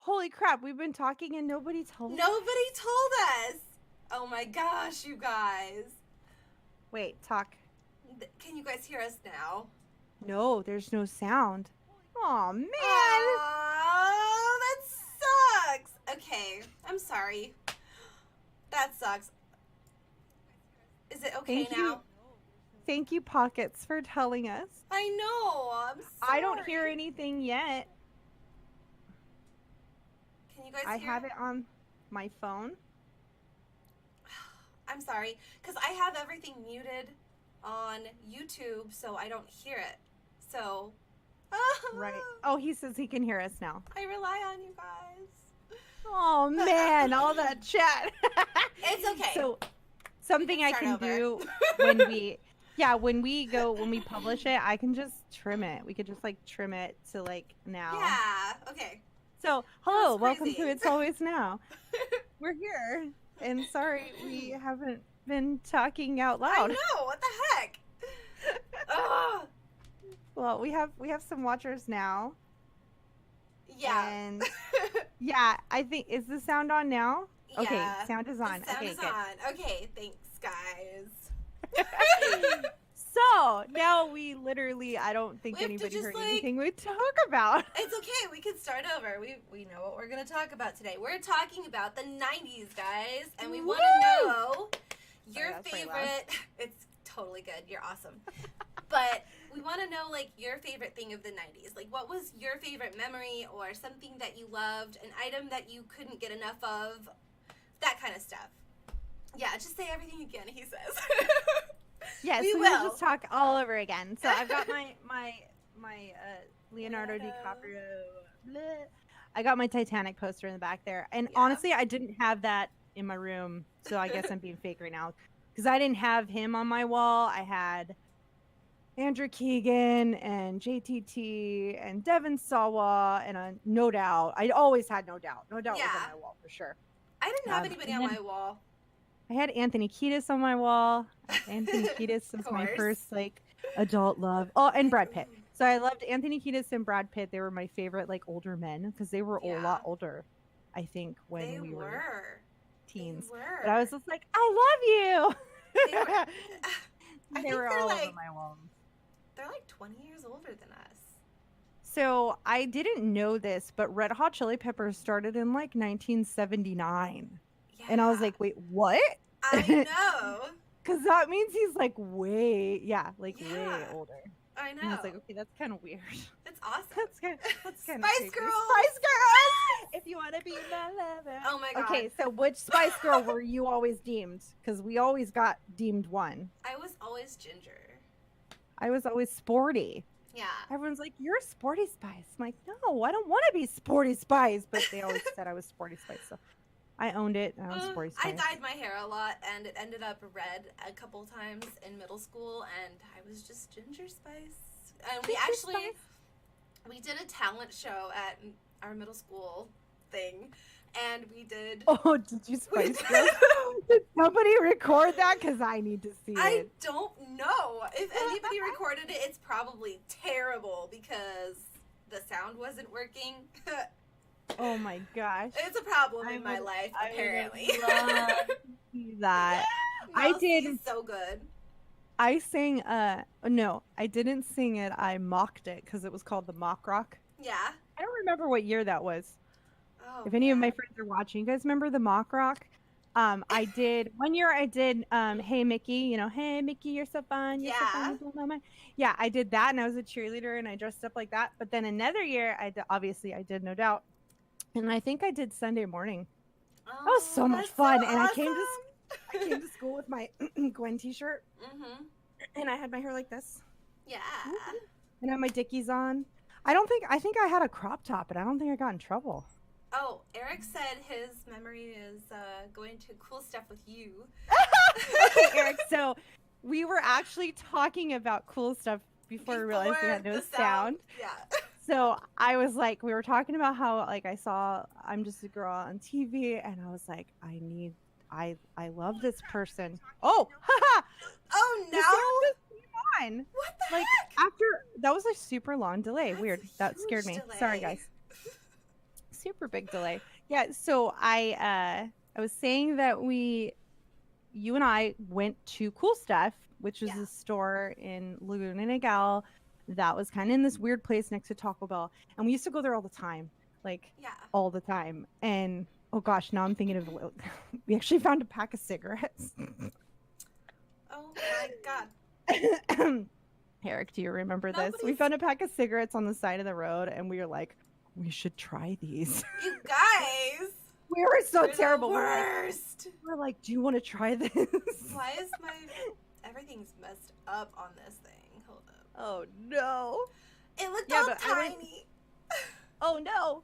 Holy crap, we've been talking and nobody told us. Nobody told us. Oh my gosh, you guys. Wait, talk. Can you guys hear us now? No, there's no sound. Oh man. Oh, that sucks. Okay, I'm sorry. That sucks. Is it okay now? Thank you, Pockets, for telling us. I know. I'm sorry. I don't hear anything yet. Can you guys I hear? have it on my phone. I'm sorry, because I have everything muted on YouTube, so I don't hear it. So. Right. Oh, he says he can hear us now. I rely on you guys. Oh man, all that chat. It's okay. So something I can do when we publish it, I can just trim it. We could just like trim it to like now. Yeah. Okay. So hello, welcome to It's Always Now. We're here, and sorry we haven't been talking out loud. I know. What the heck? Ugh. Well, we have some watchers now. Yeah. And yeah, I think, is the sound on now? Okay, Yeah, sound is on. The sound okay, is good. on. Okay, thanks, guys. So now we literally, I don't think We have to anybody just, heard like- anything we talk about. It's okay. We can start over. We know what we're gonna talk about today. We're talking about the '90s, guys, and we want to know your that's pretty loud. favorite. It's totally good. You're awesome. But we want to know, like, your favorite thing of the '90s. Like, what was your favorite memory or something that you loved, an item that you couldn't get enough of, that kind of stuff. Yeah, just say everything again, he says. Yes, we we'll will. just talk all over again. So I've got my Leonardo DiCaprio. Bleh. I got my Titanic poster in the back there, and Yeah. honestly, I didn't have that in my room, so I guess I'm being fake right now because I didn't have him on my wall. I had Andrew Keegan and JTT and Devin Sawa and No Doubt. I always had No Doubt. No Doubt was Yeah. on my wall for sure. I didn't have anybody on my wall. I had Anthony Kiedis on my wall. Anthony Kiedis was my course. first like adult love. Oh, and Brad Pitt. So I loved Anthony Kiedis and Brad Pitt. They were my favorite like older men because they were a Yeah. lot older, I think, when They we were teens. They were. But I was just like, I love you. They were- I They think were they're all like- over my wall. They're like 20 years older than us. So I didn't know this, but Red Hot Chili Peppers started in like 1979. Yeah. And I was like, wait, what? I know. Because that means he's like way way Yeah. older. I know. And I was like, okay, that's kind of weird. It's awesome. That's kind of Spice creepy. Girls! Spice Girls! If you want to be my lover. Oh my god. Okay, so which Spice Girl were you always deemed? Because we always got deemed one. I was always Ginger. I was always Sporty. Yeah. Everyone's like, you're Sporty Spice. I'm like, no, I don't want to be Sporty Spice. But they always said I was Sporty Spice. So I owned it. And I was Sporty I Spice. dyed my hair a lot, and it ended up red a couple times in middle school, and I was just Ginger Spice. And we Ginger actually, Spice? we did a talent show at our middle school thing, and we did... Oh, did you Spice Girls? Did somebody record that? Because I need to see I it. don't know. If anybody recorded it, it's probably terrible because the sound wasn't working. Oh my gosh. It's a problem I in my would- life, I would apparently. love to see that. I Mel did- C's so good. I sang, no, I didn't sing it. I mocked it because it was called the Mock Rock. Yeah. I don't remember what year that was. Oh, If any of my man. friends are watching, you guys remember the Mock Rock? I did, one year I did, Hey Mickey, you know, Hey Mickey, you're so fun. You're so Yeah. fun. You blow my mind. Yeah, I did that and I was a cheerleader and I dressed up like that. But then another year, obviously I did No Doubt. And I think I did Sunday morning. That was so much that's fun. so And I came awesome. to school with my Gwen t-shirt Mm-hmm. and I had my hair like this. Yeah. And I had my Dickies on. I think I had a crop top, but I don't think I got in trouble. Oh, Eric said his memory is going to cool stuff with you. Okay, Eric, so we were actually talking about cool stuff before we realized we had no the sound. Yeah. So I was like, we were talking about how like I saw I'm Just a Girl on TV and I was like, I love this person. Oh, haha. Oh The no! sound just came on. What the Like heck? after that was a super long delay. That's Weird. a That scared me. huge Sorry delay. guys. super big delay. Yeah, so I was saying that you and I went to Cool Stuff, which was a store in Laguna Niguel that was kind of in this weird place next to Taco Bell, and we used to go there all the time, like all the time. And oh gosh, now I'm thinking of we actually found a pack of cigarettes. Oh my god. Eric, do you remember this? We found a pack of cigarettes on the side of the road, and we were like, we should try these. You guys! We were so terrible. The worst! We're like, do you want to try this? Why is everything's messed up on this thing? Hold up. Oh no. It looked all tiny. Oh no.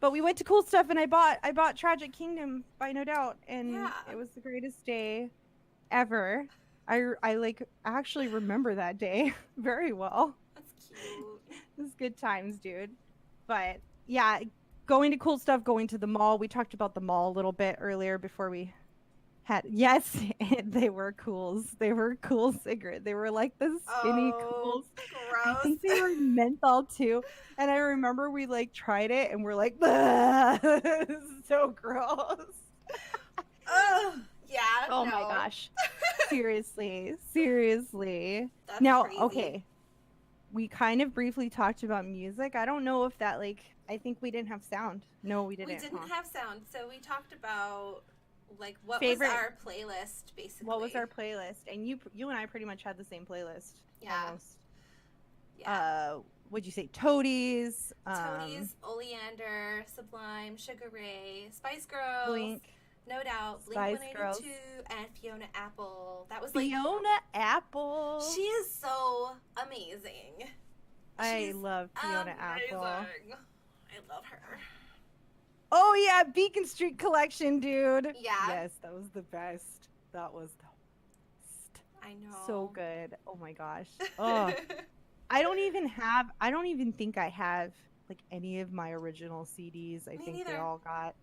But we went to Cool Stuff, and I bought Tragic Kingdom by No Doubt, and it was the greatest day ever. I like actually remember that day very well. That's cute. It was good times, dude. But yeah, going to Cool Stuff, going to the mall. We talked about the mall a little bit earlier before we had. Yes, they were cools. They were cool cigarettes. They were like the skinny cools. Gross. I think they were menthol too. And I remember we like tried it, and we're like, this is so gross. Ugh. Yeah. Oh my gosh. Seriously. That's now, crazy. okay. We kind of briefly talked about music. I don't know if that I think we didn't have sound. No, we didn't. We didn't have sound. So we talked about like what Favorite, was our playlist basically. What was our playlist? And you and I pretty much had the same playlist. Yeah. Almost. Yeah. What'd you say? Toadies. Toadies, Oleander, Sublime, Sugar Ray, Spice Girls. Blink. No Doubt, Blink-182, and Fiona Apple. That was like Fiona Apple. She is so amazing. I love Fiona Apple. I love her. Oh yeah, Beacon Street Collection, dude. Yeah. Yes, that was the best. That was the best. I know. So good. Oh my gosh. Oh. I don't even think I have like any of my original CDs. I think they all got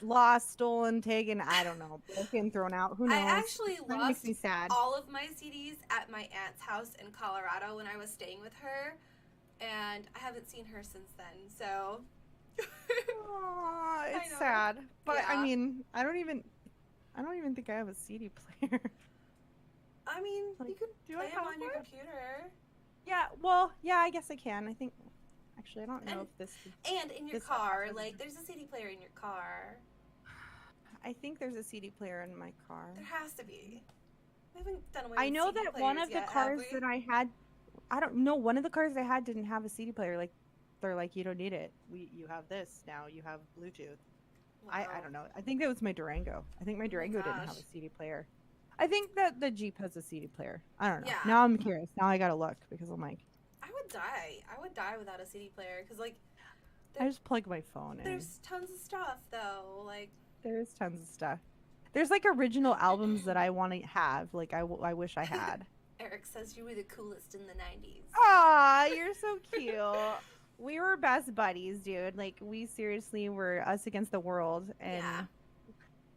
lost, stolen, taken, I don't know, broken, thrown out. Who knows? I actually lost makes me sad. all of my CDs at my aunt's house in Colorado when I was staying with her, and I haven't seen her since then. So it's sad. But I mean, I don't even think I have a CD player. I mean, like, you can play them on your computer. Yeah, well, yeah, I guess I can. I think. Actually, I don't know if this. And in your car, like, there's a CD player in your car. I think there's a CD player in my car. There has to be. We haven't done away with I know CD that one of the cars that I had, I don't know, one of the cars I had didn't have a CD player. Like, they're like, you don't need it. You have this now. You have Bluetooth. Wow. I don't know. I think that was my Durango. I think my Durango didn't have a CD player. I think that the Jeep has a CD player. I don't know. Yeah. Now I'm curious. Now I gotta look because I'm like. I would die without a CD player because, like, I just plug my phone in. There's tons of stuff, though. Like, there's tons of stuff. There's like original albums that I want to have. Like, I wish I had. Eric says you were the coolest in the 90s. Aw, you're so cute. We were best buddies, dude. Like, we seriously were us against the world. And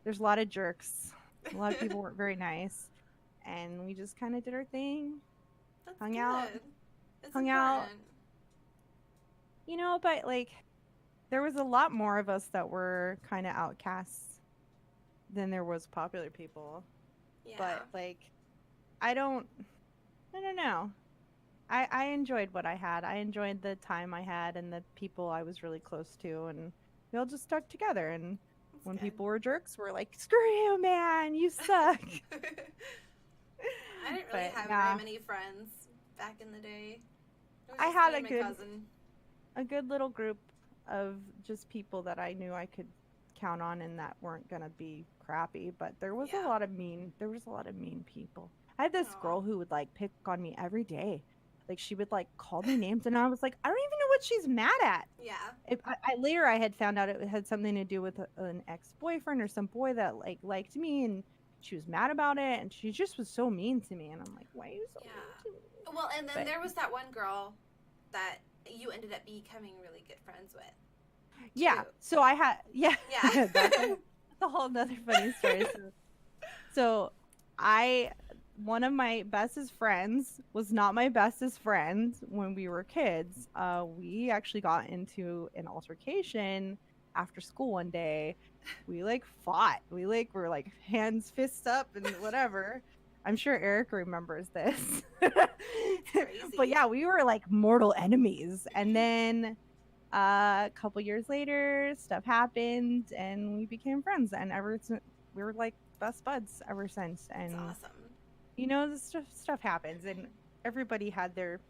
there's a lot of jerks. A lot of people weren't very nice. And we just kind of did our thing. That's hung good. out. It's hung important. out. You know, but like there was a lot more of us that were kind of outcasts than there was popular people. Yeah. But like I don't know. I enjoyed what I had. I enjoyed the time I had and the people I was really close to, and we all just stuck together. And That's when good. people were jerks, we're like, screw you, man, you suck. I didn't really have very many friends back in the day. I had a good little group of just people that I knew I could count on and that weren't gonna be crappy. But there was a lot of mean people. I had this girl who would like pick on me every day. Like she would like call me names, and I was like, I don't even know what she's mad at. Yeah. Later I had found out it had something to do with an ex-boyfriend or some boy that like liked me, and she was mad about it, and she just was so mean to me, and I'm like, why are you so mean to me? Well, and then there was that one girl that you ended up becoming really good friends with. Yeah. Too. So I had Yeah. that's a whole nother funny story. So one of my bestest friends was not my bestest friend when we were kids. We actually got into an altercation after school one day, we like fought. We like were like hands, fists up, and whatever. I'm sure Eric remembers this. Crazy. But yeah, we were like mortal enemies. And then a couple years later, stuff happened and we became friends. And ever since, we were like best buds ever since. And That's awesome. you know, this stuff happens, and everybody had their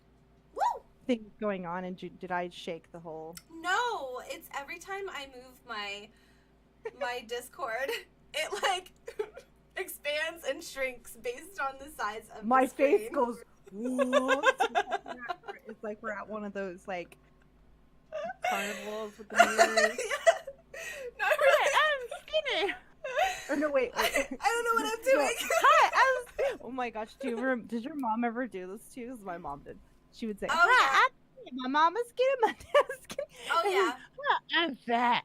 Woo! thing going on. And did I shake the whole? No, it's every time I move my Discord, it like expands and shrinks based on the size of My the screen. face goes. Whoa. It's like we're at one of those like carnivals with the mirrors. No, really. I'm skinny. Or no, wait. I don't know what I'm doing. Hi, oh my gosh, did your mom ever do this to you? 'Cause my mom did. She would say, Oh, "Hi, my mom is skinny, my dad's skinny." Oh yeah. I'm fat.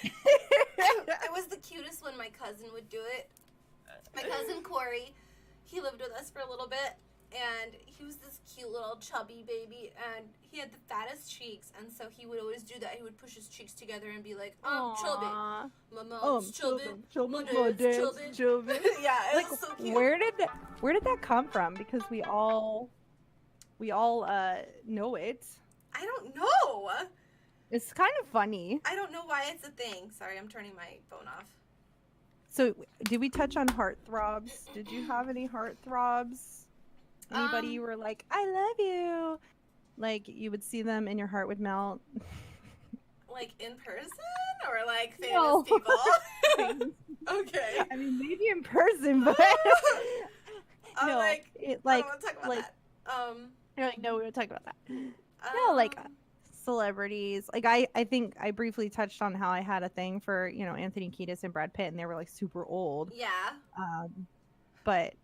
It was the cutest when my cousin would do it. My cousin Corey, he lived with us for a little bit, and he was this cute little chubby baby, and he had the fattest cheeks, and so he would always do that. He would push his cheeks together and be like, chubby. Aw. My mom's chubby. Children, My dad's chubby. Yeah, it Like, was so cute. where did that come from? Because we all know it. I don't know. It's kind of funny. I don't know why it's a thing. Sorry, I'm turning my phone off. So, did we touch on heartthrobs? Did you have any heartthrobs? Anybody you were like, I love you? Like, you would see them and your heart would melt? Like in person or like famous No. people? Okay. I mean, maybe in person, but I'm no, like, it I like don't want to talk about like that. you're like, no, we would talk about that. No, like celebrities. Like I think I briefly touched on how I had a thing for, you know, Anthony Kiedis and Brad Pitt, and they were like super old. Yeah. But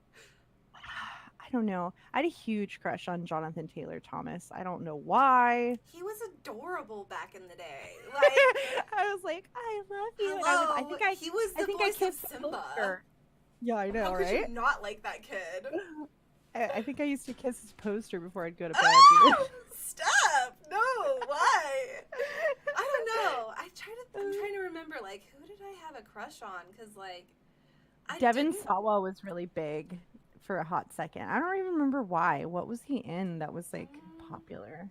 I don't know. I had a huge crush on Jonathan Taylor Thomas. I don't know why. He was adorable back in the day. Like, I was like, I love you. And hello, I think I he was the think I voice of kissed the Simba. poster. Yeah, I know, How could right? you not like that kid? I think I used to kiss his poster before I'd go to bed. Ah, stop! No, why? I don't know. I'm trying to remember, like, who did I have a crush on? Because, like, Devin didn't- Sawa was really big for a hot second. I don't even remember why. What was he in that was like popular?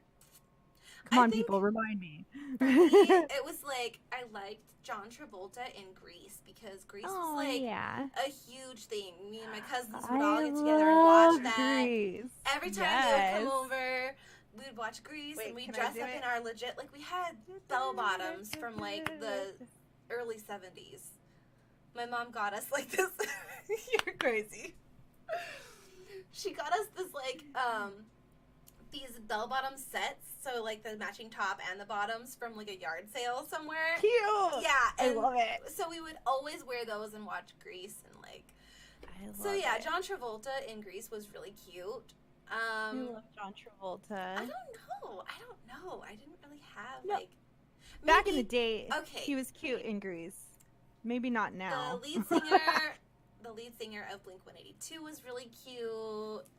Come I on, think people, remind me. For me, it was like I liked John Travolta in Grease because Grease was like yeah. a huge thing. Me and my cousins would I all get together and watch love that. Grease. Every time they would come over, we would watch Grease Wait, and we'd can I dress do up it? in our legit, like we had bell bottoms from like the early 70s. My mom got us like this. You're crazy. She got us this like these bell bottom sets, so like the matching top and the bottoms from like a yard sale somewhere. Cute. Yeah, I and love it. so we would always wear those and watch Grease and like. I love So yeah, it. John Travolta in Grease was really cute. I love John Travolta. I don't know. I didn't really have No. like. Back in the maybe day, okay, he was cute in Grease. Maybe not now. the lead singer. The lead singer of Blink-182 was really cute.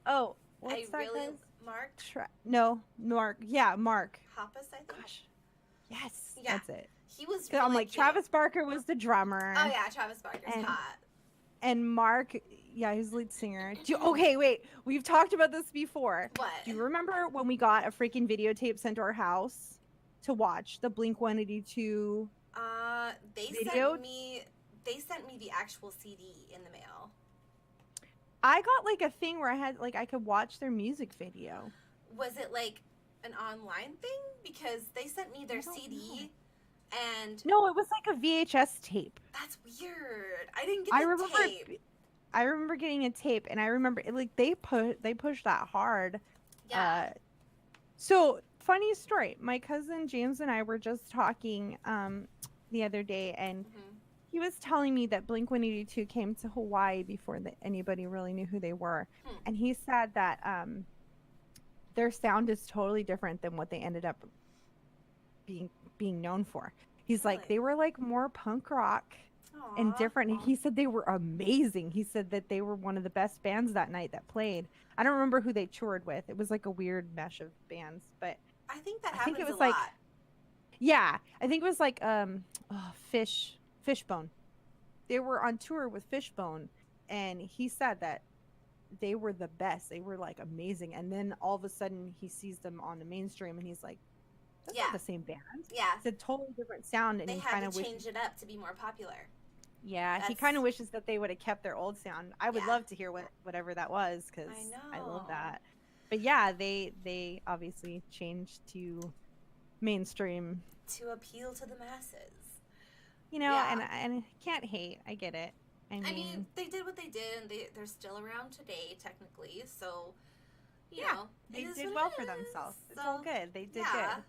Oh, what's I that really guy's? Mark No, Mark. Yeah, Mark. Hoppus, I think. Gosh. Yes, Yeah. that's it. He was 'Cause really I'm like, cute. Travis Barker was the drummer. Oh yeah, Travis Barker's And- hot. And Mark, yeah, he's the lead singer. Okay, wait. We've talked about this before. What? Do you remember when we got a freaking videotape sent to our house to watch the Blink-182? They Video? sent me the actual CD in the mail. I got like a thing where I could watch their music video. Was it like an online thing? Because they sent me their I don't CD, and No, it was like a VHS tape. that's weird. I didn't get I the remember tape. I remember getting a tape, and I remember like they pushed that hard. Yeah. So funny story. My cousin James and I were just talking the other day, and Mhm. he was telling me that Blink-182 came to Hawaii before anybody really knew who they were, and he said that their sound is totally different than what they ended up being known for. He's like, Really? they were like more punk rock and Aw. different. He said they were amazing. He said that they were one of the best bands that night that played. I don't remember who they toured with. It was like a weird mesh of bands, but I think that I happens think it was a like- lot. Yeah, I think it was like Fishbone. They were on tour with Fishbone, and he said that they were the best. They were like amazing. And then all of a sudden he sees them on the mainstream and he's like, that's Yeah. not the same band. Yeah. It's a totally different sound. And They he had kind to of change wishes, it up to be more popular. yeah, he kind of wishes that they would have kept their old sound. I would love to hear whatever that was, because I love that. But yeah, they obviously changed to mainstream to appeal to the masses. You know, and I can't hate. I get it. I mean, they did what they did, and they're still around today, technically. So, you yeah, know, they did well for themselves. It's all good. They did good.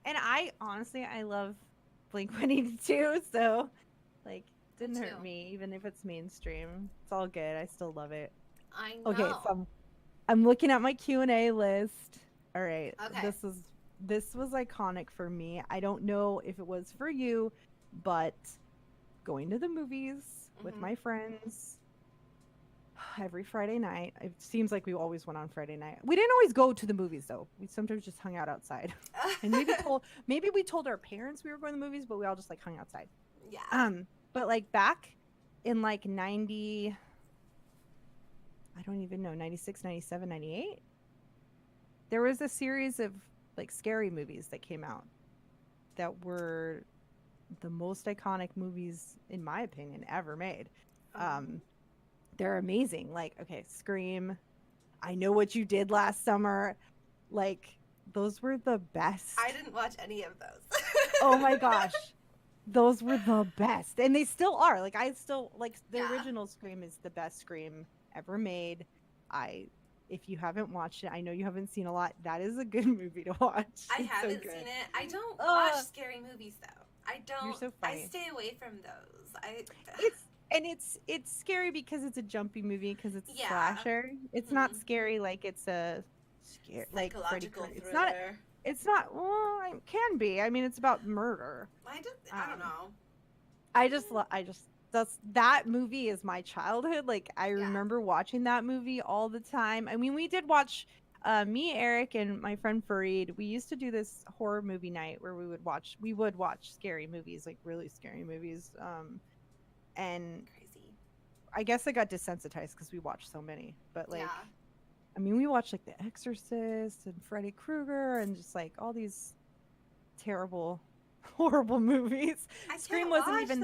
And I honestly, I love Blink-182, so like, didn't hurt me, even if it's mainstream. It's all good. I still love it. I know. Okay, so I'm looking at my Q&A list. All right, this was iconic for me. I don't know if it was for you, but going to the movies with my friends every Friday night. It seems like we always went on Friday night. We didn't always go to the movies though. We sometimes just hung out outside. And maybe we told our parents we were going to the movies, but we all just like hung outside. Yeah. But like back in like 90, I don't even know, 96, 97, 98, there was a series of like scary movies that came out that were the most iconic movies, in my opinion, ever made. They're amazing. Like, okay, Scream, I Know What You Did Last Summer. Like, those were the best. I didn't watch any of those. Oh my gosh. Those were the best. And they still are. Like, I still, like, the original Scream is the best Scream ever made. If you haven't watched it, I know you haven't seen a lot. That is a good movie to watch. I haven't seen it. I don't watch scary movies, though. I don't. You're so funny. I stay away from those. It's scary because it's a jumpy movie, because it's a slasher. It's not scary like it's a like psychological thriller. It's not. Well, it can be. I mean, it's about murder. I don't know. That movie is my childhood. Like, I remember watching that movie all the time. I mean, we did watch. Me, Eric, and my friend Fareed, we used to do this horror movie night where we would watch scary movies, like really scary movies. And crazy. I guess I got desensitized because we watched so many. But like, I mean, we watched like The Exorcist and Freddy Krueger and just like all these terrible, horrible movies. Scream wasn't even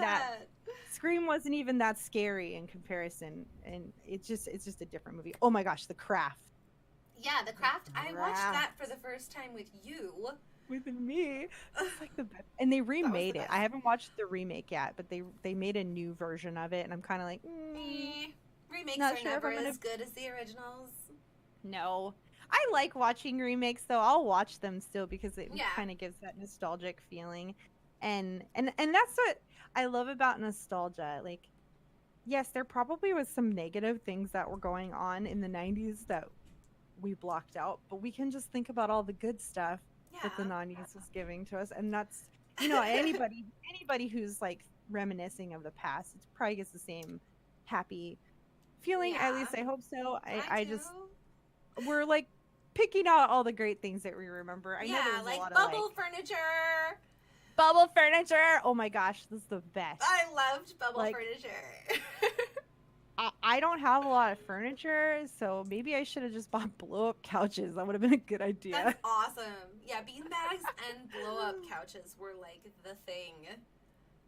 that scary in comparison, and it's just a different movie. Oh my gosh, The Craft. Yeah, The Craft. I watched that for the first time with you. With me. It's like the best. And they remade it. I haven't watched the remake yet, but they made a new version of it, and I'm kind of like, remakes are never as good as the originals. No. I like watching remakes, though. I'll watch them still because it kind of gives that nostalgic feeling. And that's what I love about nostalgia. Like, yes, there probably was some negative things that were going on in the 90s that we blocked out, but we can just think about all the good stuff that the 90s was giving to us. And that's, you know, anybody who's like reminiscing of the past, it probably gets the same happy feeling. At least I hope so. I just, we're like picking out all the great things that we remember. I know there's like a lot bubble of furniture. Bubble furniture. Oh my gosh, this is the best. I loved bubble furniture. I don't have a lot of furniture, so maybe I should have just bought blow-up couches. That would have been a good idea. That's awesome. Yeah, beanbags and blow-up couches were like the thing.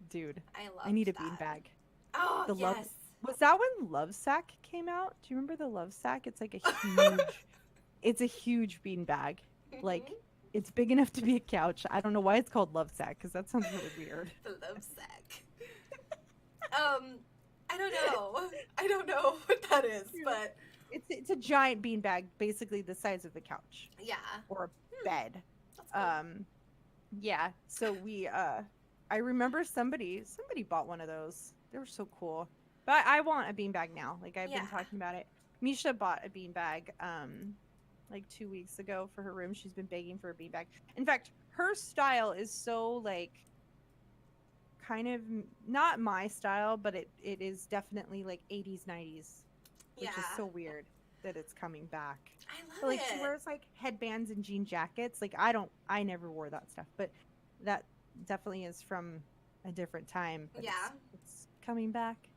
Dude, I need a beanbag. Oh, yes. Was that when Lovesack came out? Do you remember the Lovesack? It's like a huge, it's a huge beanbag. Like, it's big enough to be a couch. I don't know why it's called Lovesack, because that sounds really weird. The Lovesack. I don't know what that is, but it's a giant beanbag, basically the size of the couch. Yeah. Or a bed. That's cool. Yeah. So we I remember somebody bought one of those. They were so cool. But I want a beanbag now. Like, I've been talking about it. Misha bought a beanbag like 2 weeks ago for her room. She's been begging for a beanbag. In fact, her style is so like kind of not my style, but it is definitely like 80s, 90s, which is so weird that it's coming back. I love it. She wears like headbands and jean jackets. Like, I never wore that stuff, but that definitely is from a different time, but Yeah. it's coming back. So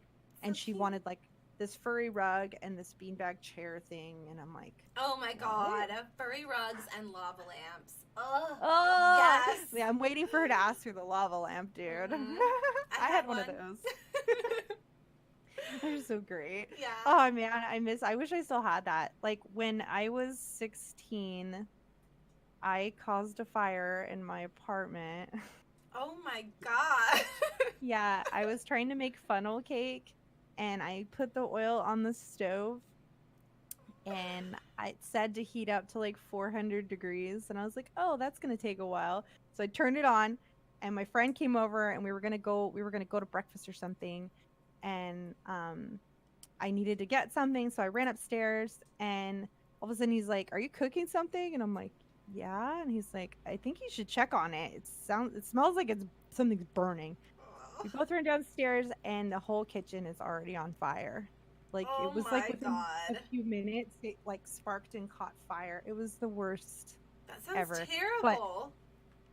And she cute. wanted like this furry rug and this beanbag chair thing, and I'm like, Oh my what? god, furry rugs and lava lamps. Oh, Oh, yes. yeah, I'm waiting for her to ask for the lava lamp, dude. Mhm. I had one of those. They're so great. Yeah. Oh man, I wish I still had that. Like when I was 16, I caused a fire in my apartment. Oh my god. Yeah, I was trying to make funnel cake and I put the oil on the stove and it said to heat up to like 400 degrees and I was like, "Oh, that's going to take a while." So I turned it on and my friend came over and we were going to go to breakfast or something and I needed to get something, so I ran upstairs and all of a sudden he's like, "Are you cooking something?" And I'm like, "Yeah." And he's like, "I think you should check on it. It smells like something's burning." We both ran downstairs and the whole kitchen is already on fire. Like Oh it was my like within a god. few minutes it like sparked and caught fire. It was the worst That sounds ever. terrible.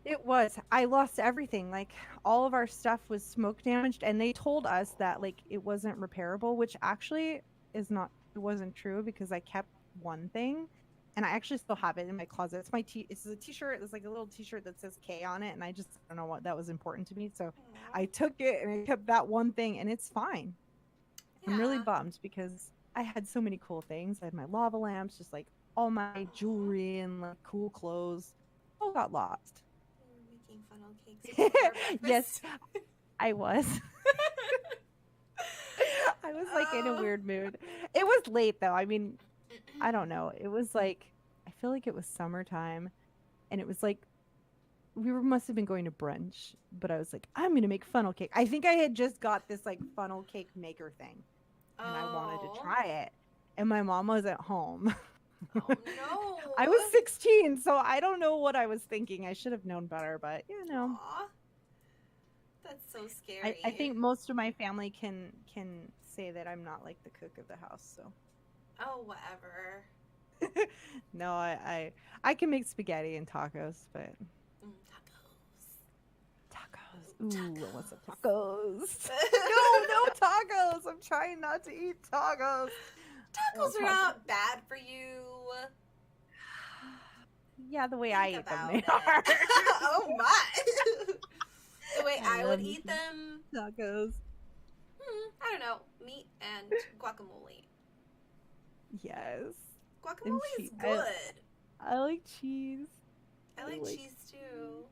It was. I lost everything. Like all of our stuff was smoke damaged and they told us that like it wasn't repairable, which actually it wasn't true because I kept one thing and I actually still have it in my closet. It's a t-shirt. It's like a little t-shirt that says K on it and I don't know what that was important to me. So I took it and I kept that one thing and it's fine. I'm really Yeah. bummed because I had so many cool things. I had my lava lamps, just like all my jewelry and like cool clothes all got lost. You were making funnel cakes before Yes, breakfast. I was. I was like in a weird mood. It was late though. I mean, I don't know. It was like I feel like it was summertime and it was like must have been going to brunch, but I was like, I'm gonna make funnel cake. I think I had just got this like funnel cake maker thing and I wanted to try it. And my mom was at home. Oh no. I was 16, so I don't know what I was thinking. I should have known better, but you know. Aw. That's so scary. I think most of my family can say that I'm not like the cook of the house, so. Oh, whatever. No, I can make spaghetti and tacos, but Tacos. Ooh, Tacos. what's up, tacos? No tacos. I'm trying not to eat tacos. Tacos are not bad for you. Yeah, the way Think I eat them, about they it. are. Oh my. The way I would love eat them, tacos. I don't know, meat and guacamole. Yes. Guacamole is cheese. good. I like cheese. I like cheese too.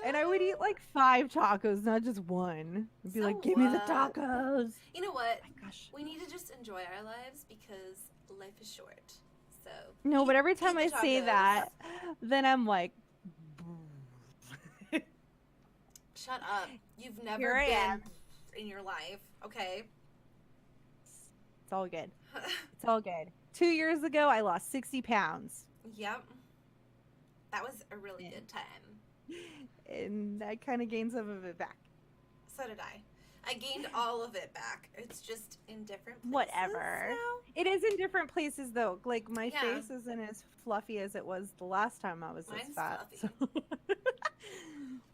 And I would eat like 5 tacos, not just one. I'd be So like, give me the what? tacos. You know what? Oh my gosh. We need to just enjoy our lives because life is short. So No, but every time the I say tacos. that, then I'm like, Shut up. You've never Here I been am. in your life, okay? It's all good. It's all good. 2 years ago, I lost 60 pounds. Yep. That was a really good time. And I kind of gained some of it back. So did I. I gained all of it back. It's just in different places Whatever. now. It is in different places, though. Like, my Yeah. face isn't as fluffy as it was the last time I was this Mine's fat. fluffy.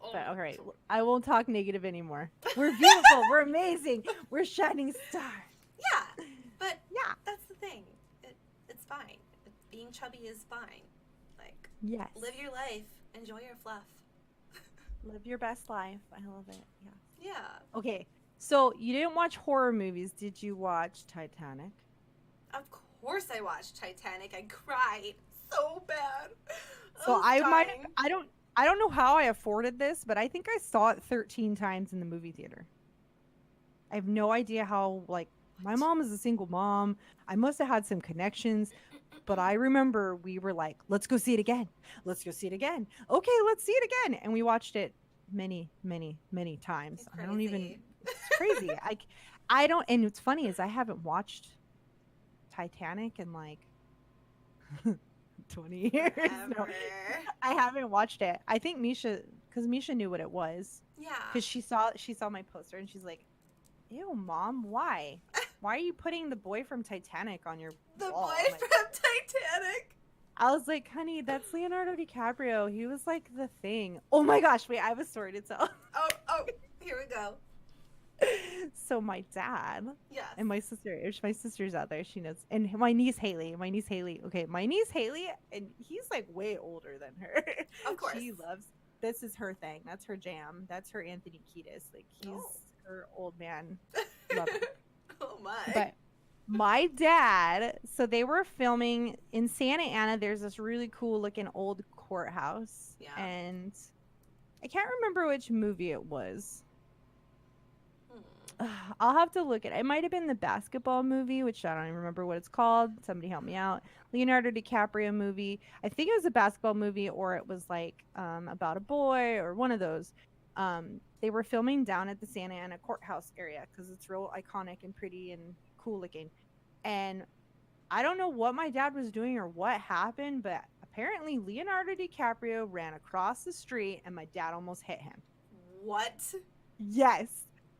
Oh. But, all right. I won't talk negative anymore. We're beautiful. We're amazing. We're shining stars. Yeah, but Yeah. that's the thing. It's fine. Being chubby is fine. Like, Yes. live your life. Enjoy your fluff. Live your best life. I love it. Yeah. Yeah. Okay. So, you didn't watch horror movies. Did you watch Titanic? Of course I watched Titanic. I cried so bad. So was I might dying. I don't know how I afforded this, but I think I saw it 13 times in the movie theater. I have no idea how, like, my mom is a single mom. I must have had some connections, but I remember we were like, let's go see it again. Let's go see it again. Okay, let's see it again. And we watched it many, many, many times. It's I don't even, crazy. it's crazy. I don't, and what's funny is I haven't watched Titanic in like 20 years. No, Forever. I haven't watched it. I think because Misha knew what it was. Yeah. Because she saw my poster and she's like, "Ew, Mom, why? Why are you putting the boy from Titanic on your The wall?" boy I'm like, from Titanic. I was like, honey, that's Leonardo DiCaprio. He was like the thing. Oh my gosh, wait, I have a story to tell. Oh, here we go. So my dad Yes. and my sister, if my sister's out there, she knows, and my niece Haley. Okay, my niece Haley, and he's like way older than her. Of course. She loves, this is her thing. That's her jam. That's her Anthony Kiedis. Like he's her old man. Love him. Oh my. But my dad, so they were filming in Santa Ana. There's this really cool looking old courthouse. Yeah. And I can't remember which movie it was. I'll have to look at it. It might have been the basketball movie, which I don't even remember what it's called. Somebody help me out. Leonardo DiCaprio movie. I think it was a basketball movie, or it was like about a boy, or one of those. They were filming down at the Santa Ana courthouse area because it's real iconic and pretty and cool looking. And I don't know what my dad was doing or what happened, but apparently Leonardo DiCaprio ran across the street and my dad almost hit him. What? Yes.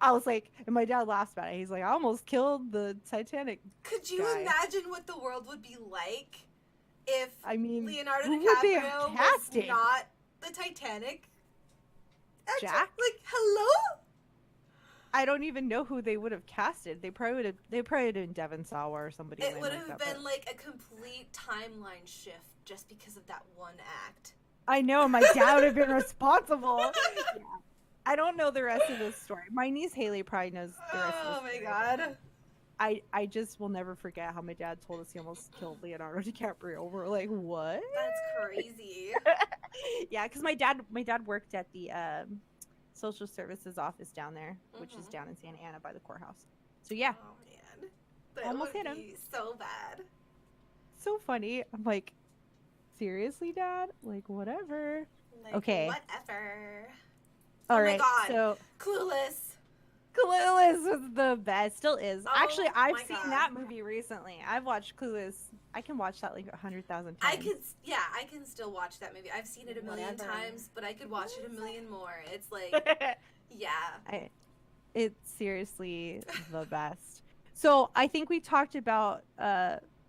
I was like, and my dad laughs about it. He's like, I almost killed the Titanic. Could you guy. imagine what the world would be like if Leonardo who would they have DiCaprio was casted? not the Titanic? Jack? Like, hello? I don't even know who they would have casted. They probably would have done Devon Sawa or somebody. It would like have that, been but... like a complete timeline shift just because of that one act. I know, my dad would have been responsible. Yeah. I don't know the rest of this story. My niece Haley probably knows the rest of the story. Oh my god. I just will never forget how my dad told us he almost killed Leonardo DiCaprio. We're like, what? That's crazy. Yeah, because my dad worked at the social services office down there, which is down in Santa Ana by the courthouse. So yeah. Oh man. That Almost would hit him. be so bad. So funny. I'm like, seriously, Dad? Like, whatever. Like, Okay. Whatever. All Oh right. my god. So Clueless. Clueless was the best. Still is. Oh Actually, I've my seen God. that movie recently. I've watched Clueless. I can watch that like 100,000 times. I can still watch that movie. I've seen it a million Whatever. times, but I could watch it a million more. It's like, yeah. It's seriously the best. So I think we talked about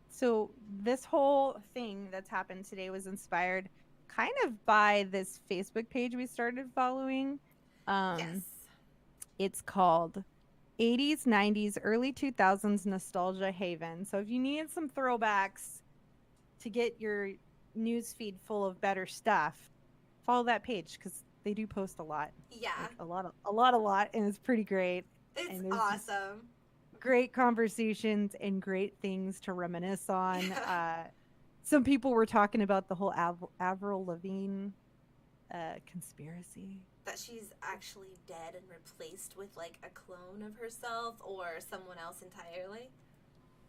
so this whole thing that's happened today was inspired kind of by this Facebook page we started following. Yes. It's called 80s, 90s, early 2000s Nostalgia Haven. So if you needed some throwbacks to get your news feed full of better stuff, follow that page because they do post a lot. Yeah. Like a lot, and it's pretty great. It's and there's awesome. Great conversations and great things to reminisce on. Some people were talking about the whole Avril Lavigne conspiracy. That she's actually dead and replaced with like a clone of herself or someone else entirely.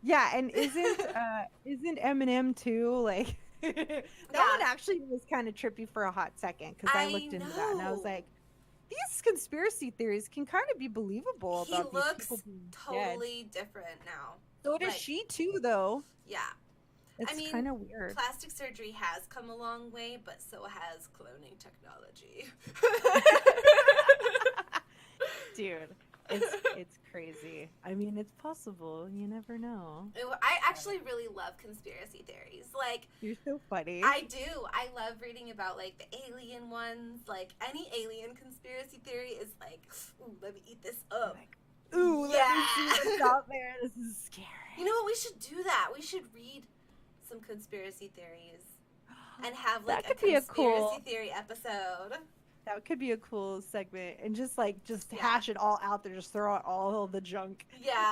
Yeah, and isn't Eminem too like that one actually was kind of trippy for a hot second because I looked into that and I was like, these conspiracy theories can kind of be believable about these people being totally dead. different now. So does she too, though. Yeah. It's kind of weird. Plastic surgery has come a long way, but so has cloning technology. Dude, it's crazy. I mean, it's possible. You never know. I actually really love conspiracy theories. Like, you're so funny. I do. I love reading about like the alien ones. Like any alien conspiracy theory is like, ooh, let me eat this up. Like, ooh, let me see what's out there. This is scary. You know what? We should do that. We should read some conspiracy theories and have like a conspiracy theory episode. That could be a cool segment, and just hash it all out there, just throw out all the junk,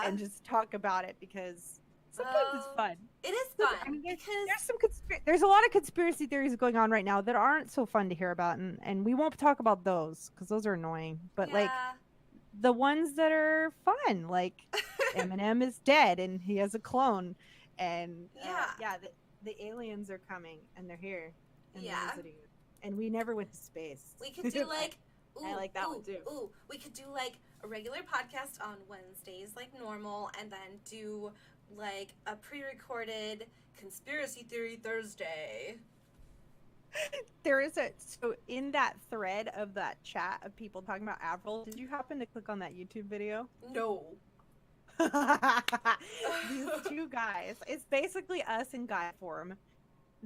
and just talk about it because sometimes it's fun. It is fun. I mean, there's a lot of conspiracy theories going on right now that aren't so fun to hear about, and we won't talk about those because those are annoying. But like the ones that are fun, like Eminem is dead and he has a clone, and the aliens are coming and they're here and they're visiting. And we never went to space. We could do like, I like that one too. We could do like a regular podcast on Wednesdays, like normal, and then do like a pre-recorded conspiracy theory Thursday. There is so in that thread of that chat of people talking about Avril, did you happen to click on that YouTube video? No. These two guys. It's basically us in guy form.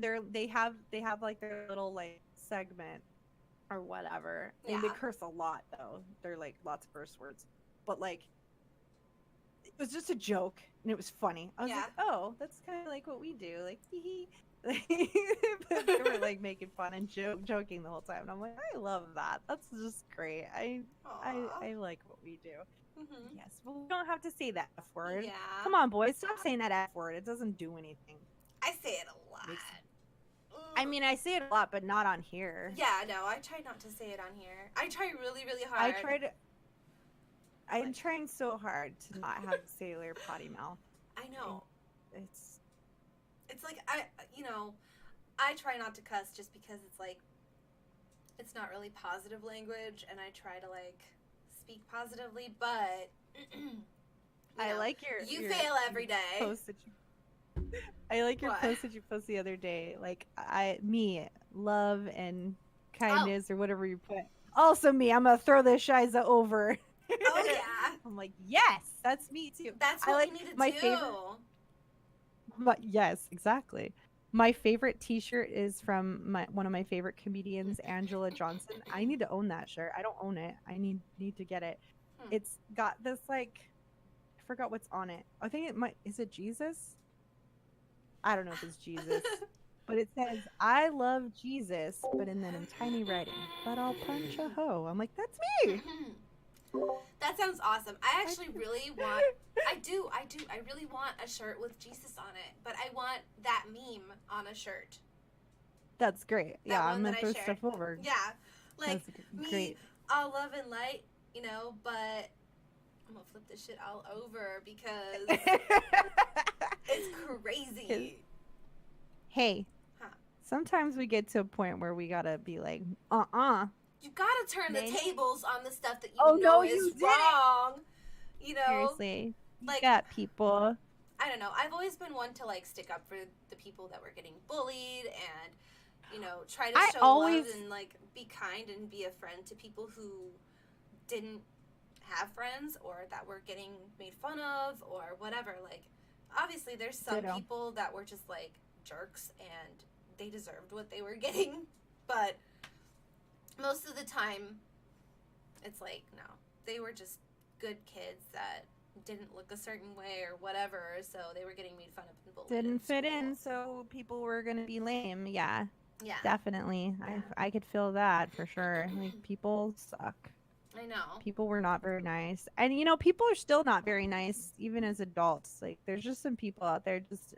they have like their little like segment or whatever. And they Yeah. curse a lot though. They're like lots of curse words. But like it was just a joke and it was funny. I was Yeah. like, oh, that's kind of like what we do. Like hee hee. But they were like making fun and joking the whole time. And I'm like, I love that. That's just great. Aw. I like what we do. Mhm. Yes. Well, we don't have to say that F word. Yeah. Come on, boys. Stop saying that F word. It doesn't do anything. I say it a lot. I mean, I say it a lot, but not on here. Yeah, no, I try not to say it on here. I try really, really hard. I'm trying so hard to not have sailor potty mouth. I know. It's like I try not to cuss just because it's like it's not really positive language, and I try to like speak positively, but I like you your fail every day. Post that I like your What? post that you posted the other day. Like love and kindness or whatever you put. Also me, I'm gonna throw this Shiza over. Oh yeah. I'm like, yes, that's me too. That's I what like we need to my do. favorite. But yes, exactly. My favorite T-shirt is from one of my favorite comedians, Angela Johnson. I need to own that shirt. I don't own it. I need to get it. It's got this like, I forgot what's on it. I think is it Jesus? I don't know if it's Jesus, but it says, "I love Jesus," but and then in tiny writing, "But I'll punch a hoe." I'm like, that's me. That sounds awesome. I actually really want. I really want a shirt with Jesus on it, but I want that meme on a shirt. That's great. That I'm gonna throw shared. stuff over. Yeah, like that's me, great. all love and light, but I'm gonna flip this shit all over because it's crazy. Hey, Huh. Sometimes we get to a point where we gotta be like, You gotta turn the tables on the stuff that is didn't. wrong. Seriously, like got people. I don't know. I've always been one to like stick up for the people that were getting bullied and try to show love and like be kind and be a friend to people who didn't have friends or that were getting made fun of or whatever. Like obviously there's some people that were just like jerks and they deserved what they were getting, but most of the time it's like no, they were just good kids that didn't look a certain way or whatever, so they were getting made fun of and bullied. Didn't fit in, so people were gonna be lame. Yeah, definitely. Yeah. I could feel that for sure. Like people suck. I know. People were not very nice, and people are still not very nice even as adults. Like there's just some people out there just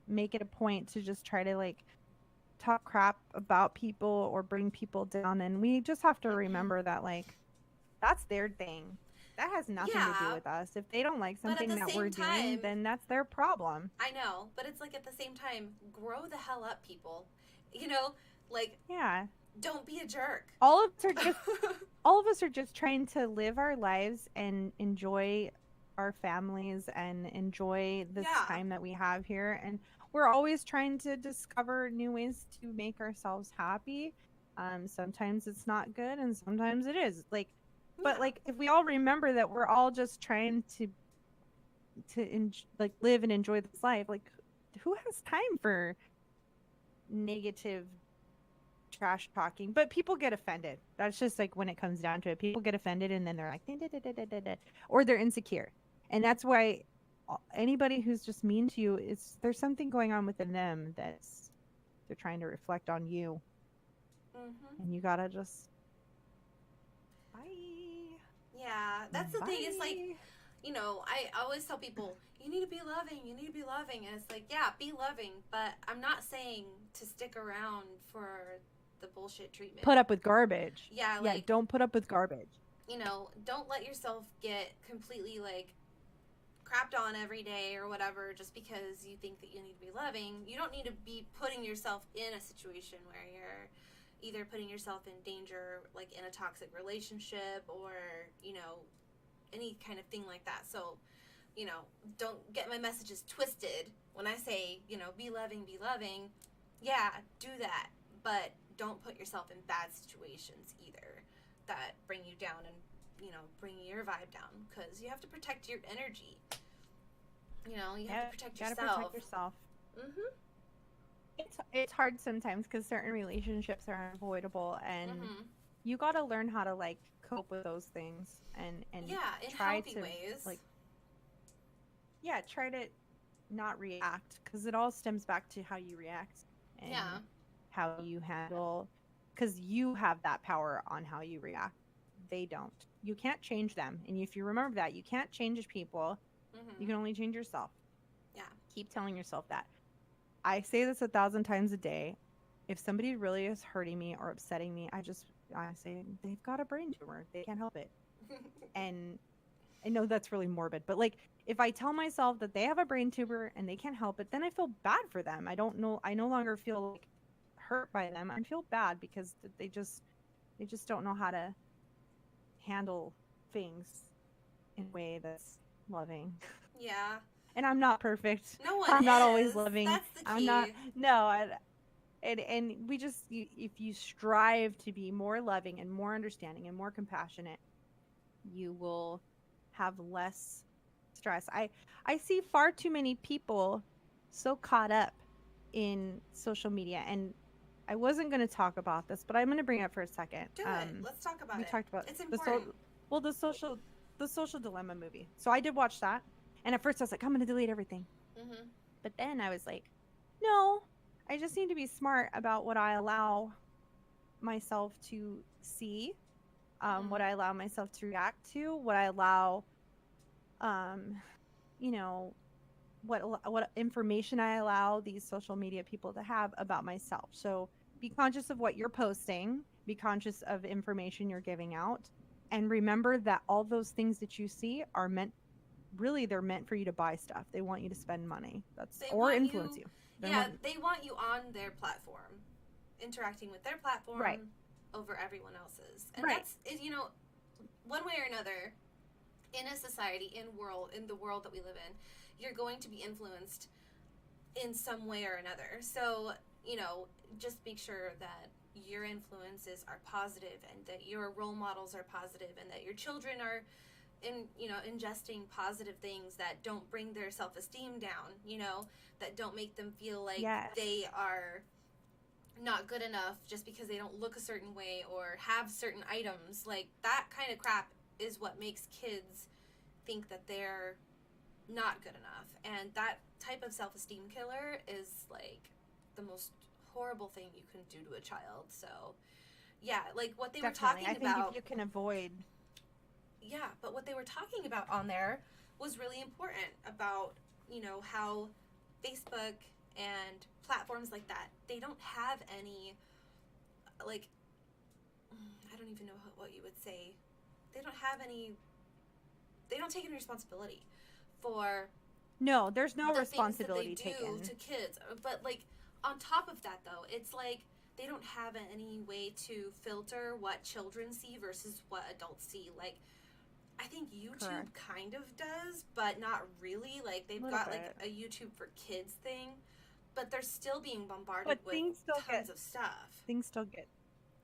make it a point to just try to like talk crap about people or bring people down, and we just have to remember that like that's their thing. That has nothing to do with us. If they don't like something that we're doing, then that's their problem. I know, but it's like at the same time, grow the hell up, people. Like don't be a jerk. All of us are just trying to live our lives and enjoy our families and enjoy this time that we have here, and we're always trying to discover new ways to make ourselves happy. Sometimes it's not good and sometimes it is. But like if we all remember that we're all just trying to live and enjoy this life, like who has time for negative trash talking? But people get offended. That's just like when it comes down to it, people get offended and then they're like or they're insecure, and that's why anybody who's just mean to you, there's something going on within them that's they're trying to reflect on you. And you gotta just yeah, that's the thing. It's like I always tell people you need to be loving, and it's like be loving, but I'm not saying to stick around for the bullshit treatment. Put up with garbage. Like don't put up with garbage. Don't let yourself get completely like crapped on every day or whatever just because you think that you need to be loving. You don't need to be putting yourself in a situation where you're either putting yourself in danger, like in a toxic relationship or any kind of thing like that. So don't get my messages twisted when I say be loving, do that, but don't put yourself in bad situations either that bring you down and bring your vibe down, because you have to protect your energy. You have to protect yourself. Protect yourself. It's hard sometimes because certain relationships are unavoidable, and Mm-hmm. you got to learn how to like cope with those things, and Yeah, in try healthy to ways. like, yeah, try to not react, because it all stems back to how you react Yeah. and how you handle, because you have that power on how you react. They don't. You can't change them, and if you remember that, you can't change people. You Mm-hmm. can only change yourself. Yeah. Keep telling yourself that. I say this 1,000 times a day. If somebody really is hurting me or upsetting me, I say they've got a brain tumor. They can't help it. And I know that's really morbid, but like if I tell myself that they have a brain tumor and they can't help it, then I feel bad for them. I no longer feel like hurt by them. I feel bad because they just don't know how to handle things in a way that's loving. Yeah. And I'm not perfect. No one I'm not always is. loving. That's the I'm not key. no, and we just if you strive to be more loving and more understanding and more compassionate, you will have less stress. I see far too many people so caught up in social media, and I wasn't going to talk about this, but I'm going to bring it up for a second. Do it. Let's talk about We it. talked about It's the important. well the social dilemma movie. So I did watch that, and at first I was like, I'm going to delete everything. Mm-hmm. But then I was like, no, I just need to be smart about what I allow myself to see, Mm-hmm. what I allow myself to react to, what I allow, um, you know, what information I allow these social media people to have about myself. So be conscious of what you're posting, be conscious of information you're giving out, and remember that all those things that you see are meant really they're meant for you to buy stuff. They want you to spend money. That's They or want influence you, you. yeah, they want you on their platform, interacting with their platform Right. over everyone else's. And Right. you know, one way or another, in a society, in the world that we live in, you're going to be influenced in some way or another. So, you know, just make sure that your influences are positive and that your role models are positive and that your children are ingesting positive things that don't bring their self-esteem down, that don't make them feel like Yes. they are not good enough just because they don't look a certain way or have certain items. Like that kind of crap is what makes kids think that they're not good enough. And that type of self-esteem killer is like the most horrible thing you can do to a child. So, yeah, like what they Definitely. were I talking think if about. you can avoid Yeah, but what they were talking about on there was really important about, how Facebook and platforms like that, they don't have any, like, I don't even know what you would say. They don't have any, they don't take any responsibility for no, there's no the things that they responsibility do taken. to kids. But, like, on top of that, though, it's like they don't have any way to filter what children see versus what adults see. Like, I think YouTube Correct. kind of does, but not really. Like they've Little got like bit. a YouTube for kids thing, but they're still being bombarded But with tons of stuff. things still get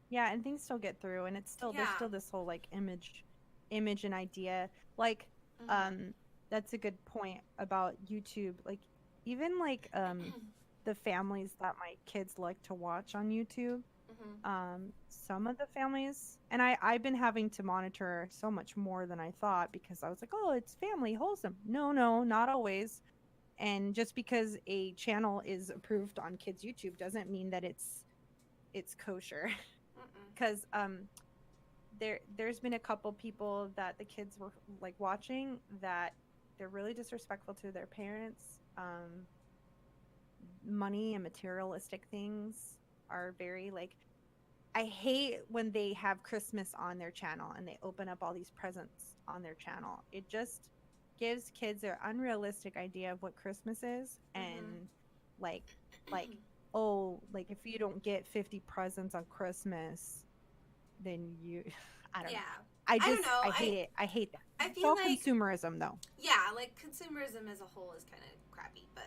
yeah, and things still get through, and it's still there's Yeah. still this whole like image and idea. Like Mm-hmm. that's a good point about YouTube. Like even like the families that my kids like to watch on YouTube. Mm-hmm. Some of the families, and I've been having to monitor so much more than I thought, because I was like, oh, it's family wholesome. No, not always. And just because a channel is approved on kids YouTube doesn't mean that it's kosher. Because there's been a couple people that the kids were like watching that they're really disrespectful to their parents. Money and materialistic things are very like, I hate when they have Christmas on their channel and they open up all these presents on their channel. It just gives kids an unrealistic idea of what Christmas is, Mm-hmm. and like oh, like if you don't get 50 presents on Christmas, then you I don't know. Yeah. I don't I know. I hate it. I hate that. I It's feel all like, consumerism though. yeah, like consumerism as a whole is kind of crappy, but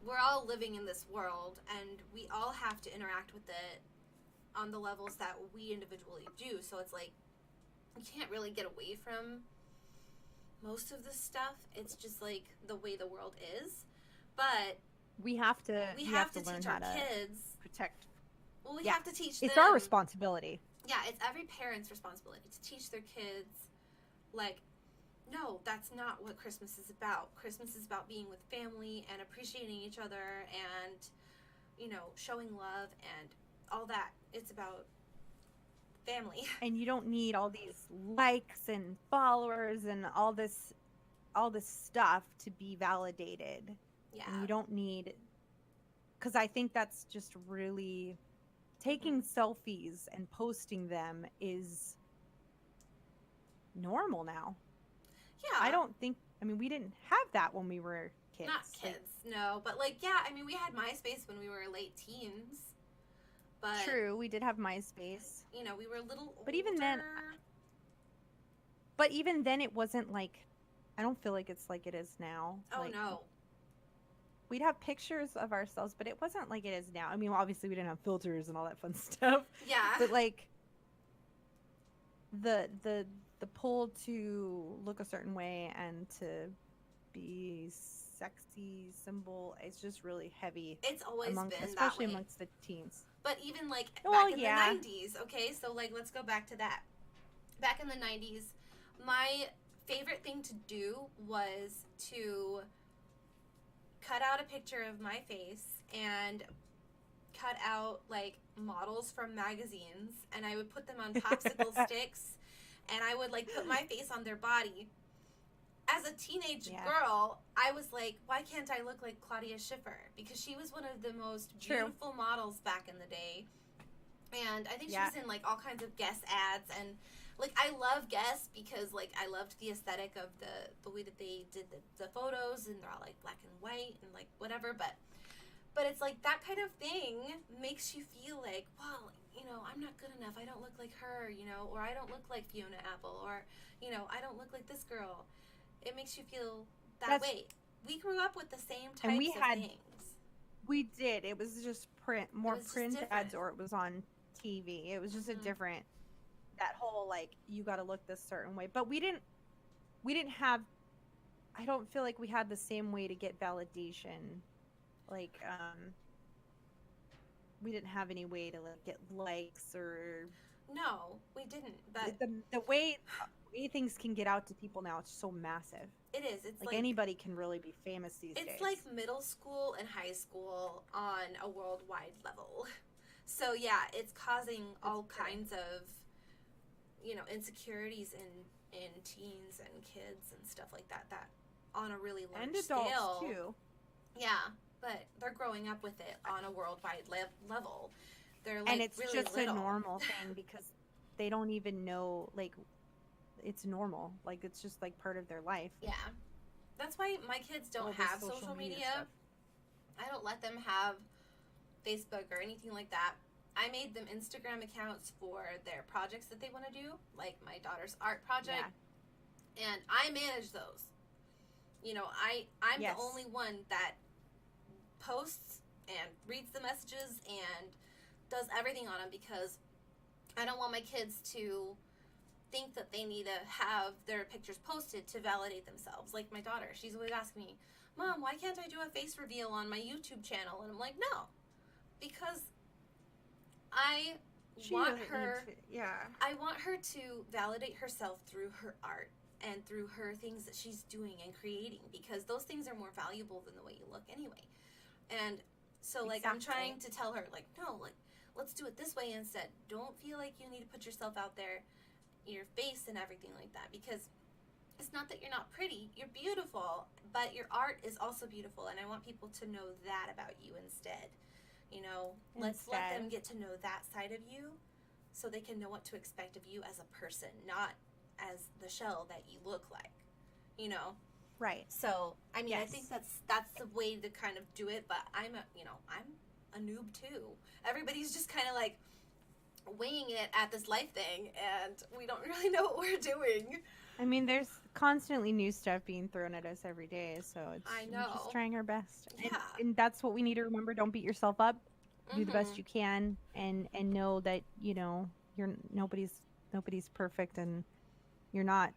we're all living in this world, and we all have to interact with it on the levels that we individually do. So it's like you can't really get away from most of this stuff. It's just like the way the world is. But we have to we have to learn teach how our to kids. protect. Well, we Yeah. have to teach It's them. our responsibility. Yeah, it's every parent's responsibility to teach their kids, like, no, that's not what Christmas is about. Christmas is about being with family and appreciating each other and, you know, showing love and all that. It's about family. And you don't need all these likes and followers and all this stuff to be validated. Yeah. And you don't need, because I think that's just really taking selfies and posting them is normal now. Yeah. I don't think, I mean, we didn't have that when we were kids. Not kids, no. But, like, yeah, I mean, we had MySpace when we were late teens. But, true, we did have MySpace. you know, we were a little older. But even then it wasn't like, I don't feel like it's like it is now. Oh, like, no. We'd have pictures of ourselves, but it wasn't like it is now. I mean, obviously we didn't have filters and all that fun stuff. Yeah. But like the pull to look a certain way and to be sexy symbol, it's just really heavy. It's always been especially that way. amongst the teens. But even, like, Well, back in yeah. the 90s, okay? So, like, let's go back to that. Back in the 90s, my favorite thing to do was to cut out a picture of my face and cut out, like, models from magazines, and I would put them on popsicle sticks, and I would, like, put my face on their body. As a teenage girl, I was like, why can't I look like Claudia Schiffer? Because she was one of the most beautiful models back in the day. And I think she was in, like, all kinds of Guess ads. And, like, I love Guess because, like, I loved the aesthetic of the way that they did the photos. And they're all, like, black and white and, like, whatever. But it's, like, that kind of thing makes you feel like, well, you know, I'm not good enough. I don't look like her, you know. Or I don't look like Fiona Apple. Or, you know, I don't look like this girl. It makes you feel that way. We grew up with the same types of things. We did. It was just print ads, or it was on TV. It was just a different, that whole, like, you got to look this certain way. But we didn't have, I don't feel like we had the same way to get validation. Like, we didn't have any way to, like, get likes or. No, we didn't. But the way things can get out to people now, it's so massive. It is. It's like anybody can really be famous these days. It's like middle school and high school on a worldwide level. So yeah, it's causing all kinds of, you know, insecurities in teens and kids and stuff like that on a really large scale. And adults too. Yeah, but they're growing up with it on a worldwide level. They're, like, and it's really just little. a normal thing because they don't even know, like, it's normal. Like, it's just, like, part of their life. Yeah. That's why my kids don't have social media. I don't let them have Facebook or anything like that. I made them Instagram accounts for their projects that they want to do, like my daughter's art project. Yeah. And I manage those. You know, I'm the only one that posts and reads the messages and does everything on them because I don't want my kids to think that they need to have their pictures posted to validate themselves. Like my daughter, she's always asking me, Mom, why can't I do a face reveal on my YouTube channel? And I'm like, no, because I want her to validate herself through her art and through her things that she's doing and creating, because those things are more valuable than the way you look anyway. And so, like, I'm trying to tell her, like, no, like, let's do it this way instead. Don't feel like you need to put yourself out there, your face and everything like that, because it's not that you're not pretty, you're beautiful, but your art is also beautiful, and I want people to know that about you instead. You know, let's let them get to know that side of you so they can know what to expect of you as a person, not as the shell that you look like, you know? Right. So, I mean, I think that's the way to kind of do it, but I'm a noob too. Everybody's just kind of like winging it at this life thing, and we don't really know what we're doing. I mean, there's constantly new stuff being thrown at us every day, so we're just trying our best. Yeah. And that's what we need to remember. Don't beat yourself up. Do the best you can, and know that, you know, nobody's perfect, and you're not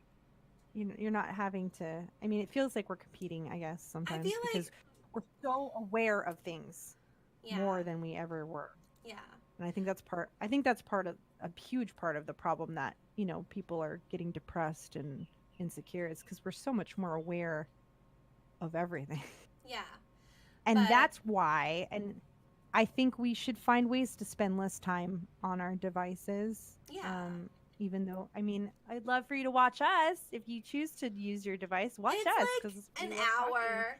having to. I mean, it feels like we're competing, I guess, sometimes, because we're so aware of things Yeah. more than we ever were. Yeah. And I think that's part of a huge part of the problem that, people are getting depressed and insecure is because we're so much more aware of everything. Yeah. And But that's why, and I think we should find ways to spend less time on our devices. yeah. Even though, I mean, I'd love for you to watch us. If you choose to use your device, watch It's us like because an hour.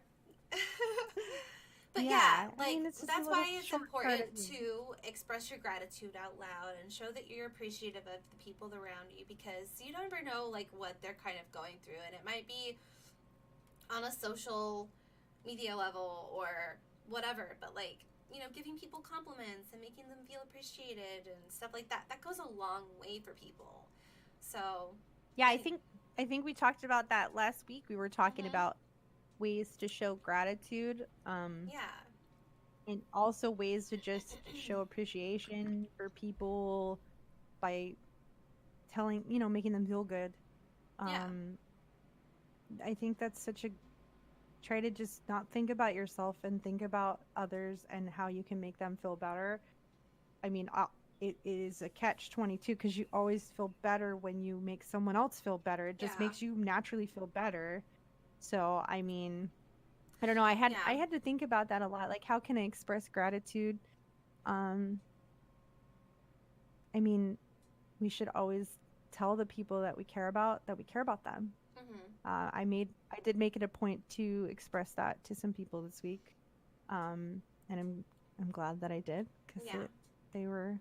But Yeah, I like mean, it's just a that's little why it's shortcut. important to express your gratitude out loud and show that you're appreciative of the people around you, because you never know like what they're kind of going through, and it might be on a social media level or whatever, but like, giving people compliments and making them feel appreciated and stuff like that, that goes a long way for people. So Yeah, I think we talked about that last week. We were talking Mhm. about ways to show gratitude, yeah. and also ways to just show appreciation for people by telling, making them feel good. Yeah. I think that's such a try to just not think about yourself and think about others and how you can make them feel better. I mean, it is a catch-22 because you always feel better when you make someone else feel better. It just Yeah. makes you naturally feel better. So, I mean, I don't know. I had Yeah. to think about that a lot. Like, how can I express gratitude? Um, I mean, we should always tell the people that we care about them. Mhm. I did make it a point to express that to some people this week, and I'm glad that I did because Yeah. they were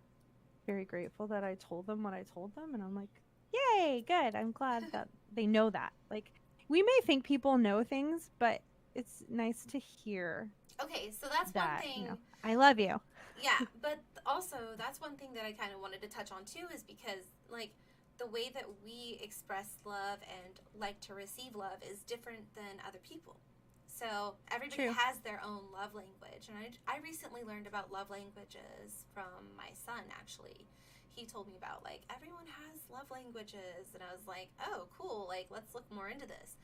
very grateful that I told them what I told them, and I'm like, yay, good. I'm glad that they know that. Like, we may think people know things, but it's nice to hear Okay, so that's one that, thing. I love you. Yeah, but also that's one thing that I kind of wanted to touch on too, is because like the way that we express love and like to receive love is different than other people. So everybody True. has their own love language, and I recently learned about love languages from my son. Actually, he told me about like everyone has love languages, and I was like, oh, cool. Like let's look more into this.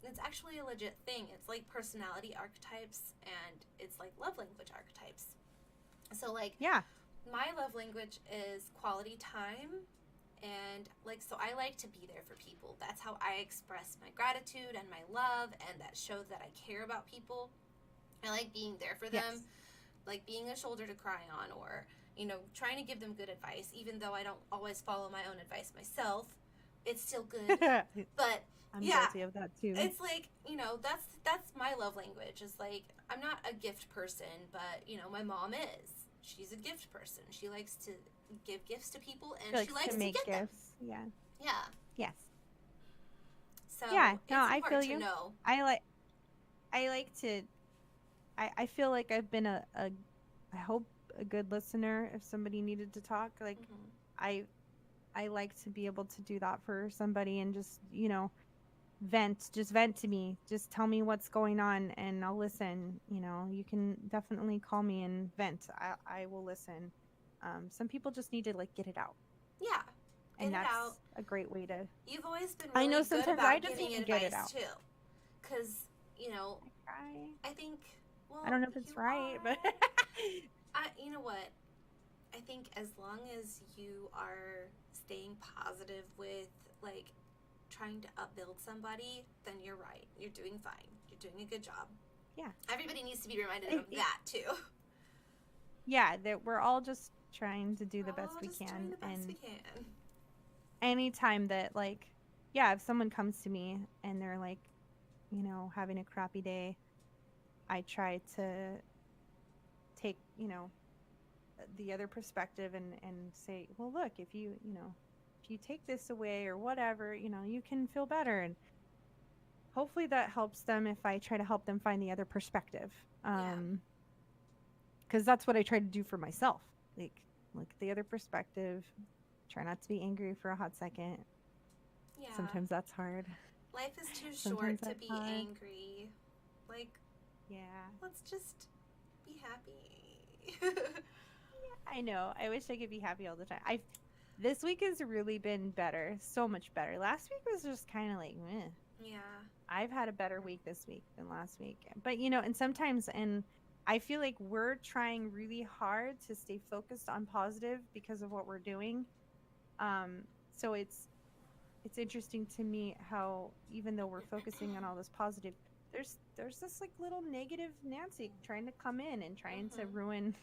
It's actually a legit thing. It's like personality archetypes, and it's like love language archetypes. So like Yeah. my love language is quality time, and like so I like to be there for people. That's how I express my gratitude and my love, and that shows that I care about people. I like being there for them, Yes. like being a shoulder to cry on, or trying to give them good advice even though I don't always follow my own advice myself. It's still good. But I'm yeah, guilty of that too. it's like that's my love language. Is like I'm not a gift person, but my mom is. She's a gift person. She likes to give gifts to people, and she likes to make get them. gifts. Yeah. Yeah. Yes. So Yeah. it's No, I feel important to you. know. I like to I feel like I've been I hope a good listener if somebody needed to talk. Like Hmm. I I like to be able to do that for somebody and just, just vent to me. Just tell me what's going on and I'll listen. You can definitely call me and vent. I will listen. Some people just need to like get it out. Yeah. Get And it that's out. a great way to You've always been I really know good sometimes I about just giving need to get it advice out. too. Cause I I think well I don't know if it's you right, but you know what? I think as long as you are staying positive with like trying to upbuild somebody, then you're right. You're doing fine. You're doing a good job. yeah. Everybody needs to be reminded of that too. Yeah, that we're all just trying to do the We're best all we just can doing the best and we can. anytime that like yeah, if someone comes to me and they're like, having a crappy day, I try to take, the other perspective and say, well, look, if you take this away or whatever, you can feel better. And hopefully that helps them if I try to help them find the other perspective. Yeah. Because that's what I try to do for myself. Like, look at the other perspective. Try not to be angry for a hot second. Yeah. Sometimes that's hard. Life is too Sometimes short to that's be hard. angry. Like, Yeah. let's just be happy. I know. I wish I could be happy all the time. This week has really been better. So much better. Last week was just kind of like, meh. Yeah. I've had a better week this week than last week. But and sometimes I feel like we're trying really hard to stay focused on positive because of what we're doing. So it's interesting to me how even though we're focusing on all this positive, there's this like little negative Nancy trying to come in and trying to ruin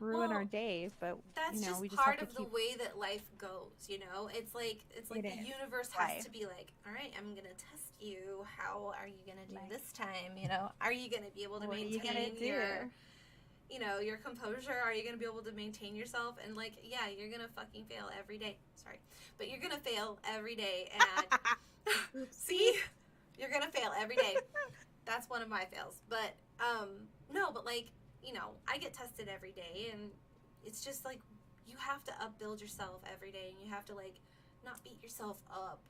our Well, day. But that's just we just have part to of the keep way that life goes, it's like it the is universe has life. to be like, all right, I'm gonna test you. How are you gonna do Like, this time? Are you gonna be able to what are you gonna maintain do? your composure? Are you gonna be able to maintain yourself? And like, yeah, you're gonna fucking fail every day. Sorry, but you're gonna fail every day. And see, you're gonna fail every day. That's one of my fails. But no, but like, I get tested every day, and it's just like you have to upbuild yourself every day, and you have to like not beat yourself up,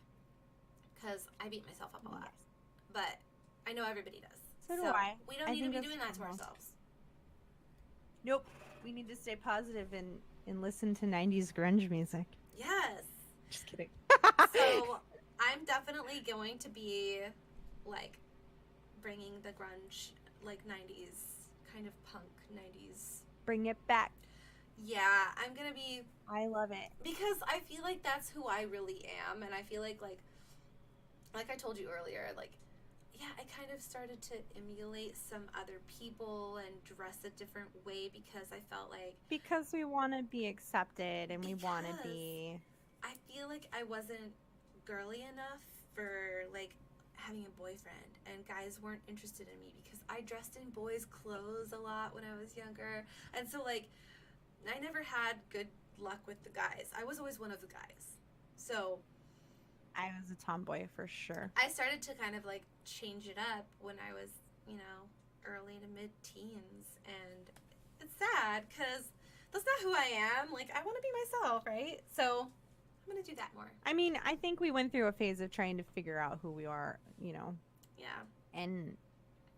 because I beat myself up a lot. Yes. But I know everybody does. So do I. We don't need to be doing that to ourselves. Nope. We need to stay positive and listen to 90s grunge music. Yes. Just kidding. So I'm definitely going to be like bringing the grunge, like 90s kind of punk 90s. Bring it back. Yeah, I'm gonna be. I love it because I feel like that's who I really am, and I feel like I told you earlier, like, yeah, I kind of started to emulate some other people and dress a different way because I felt like because we want to be accepted and we want to be. I feel like I wasn't girly enough for like having a boyfriend, and guys weren't interested in me because I dressed in boys' clothes a lot when I was younger, and so like I never had good luck with the guys. I was always one of the guys, so I was a tomboy for sure. I started to kind of like change it up when I was, early to mid-teens, and it's sad because that's not who I am. Like, I want to be myself, right? So I'm gonna do that more. I mean, I think we went through a phase of trying to figure out who we are, Yeah. And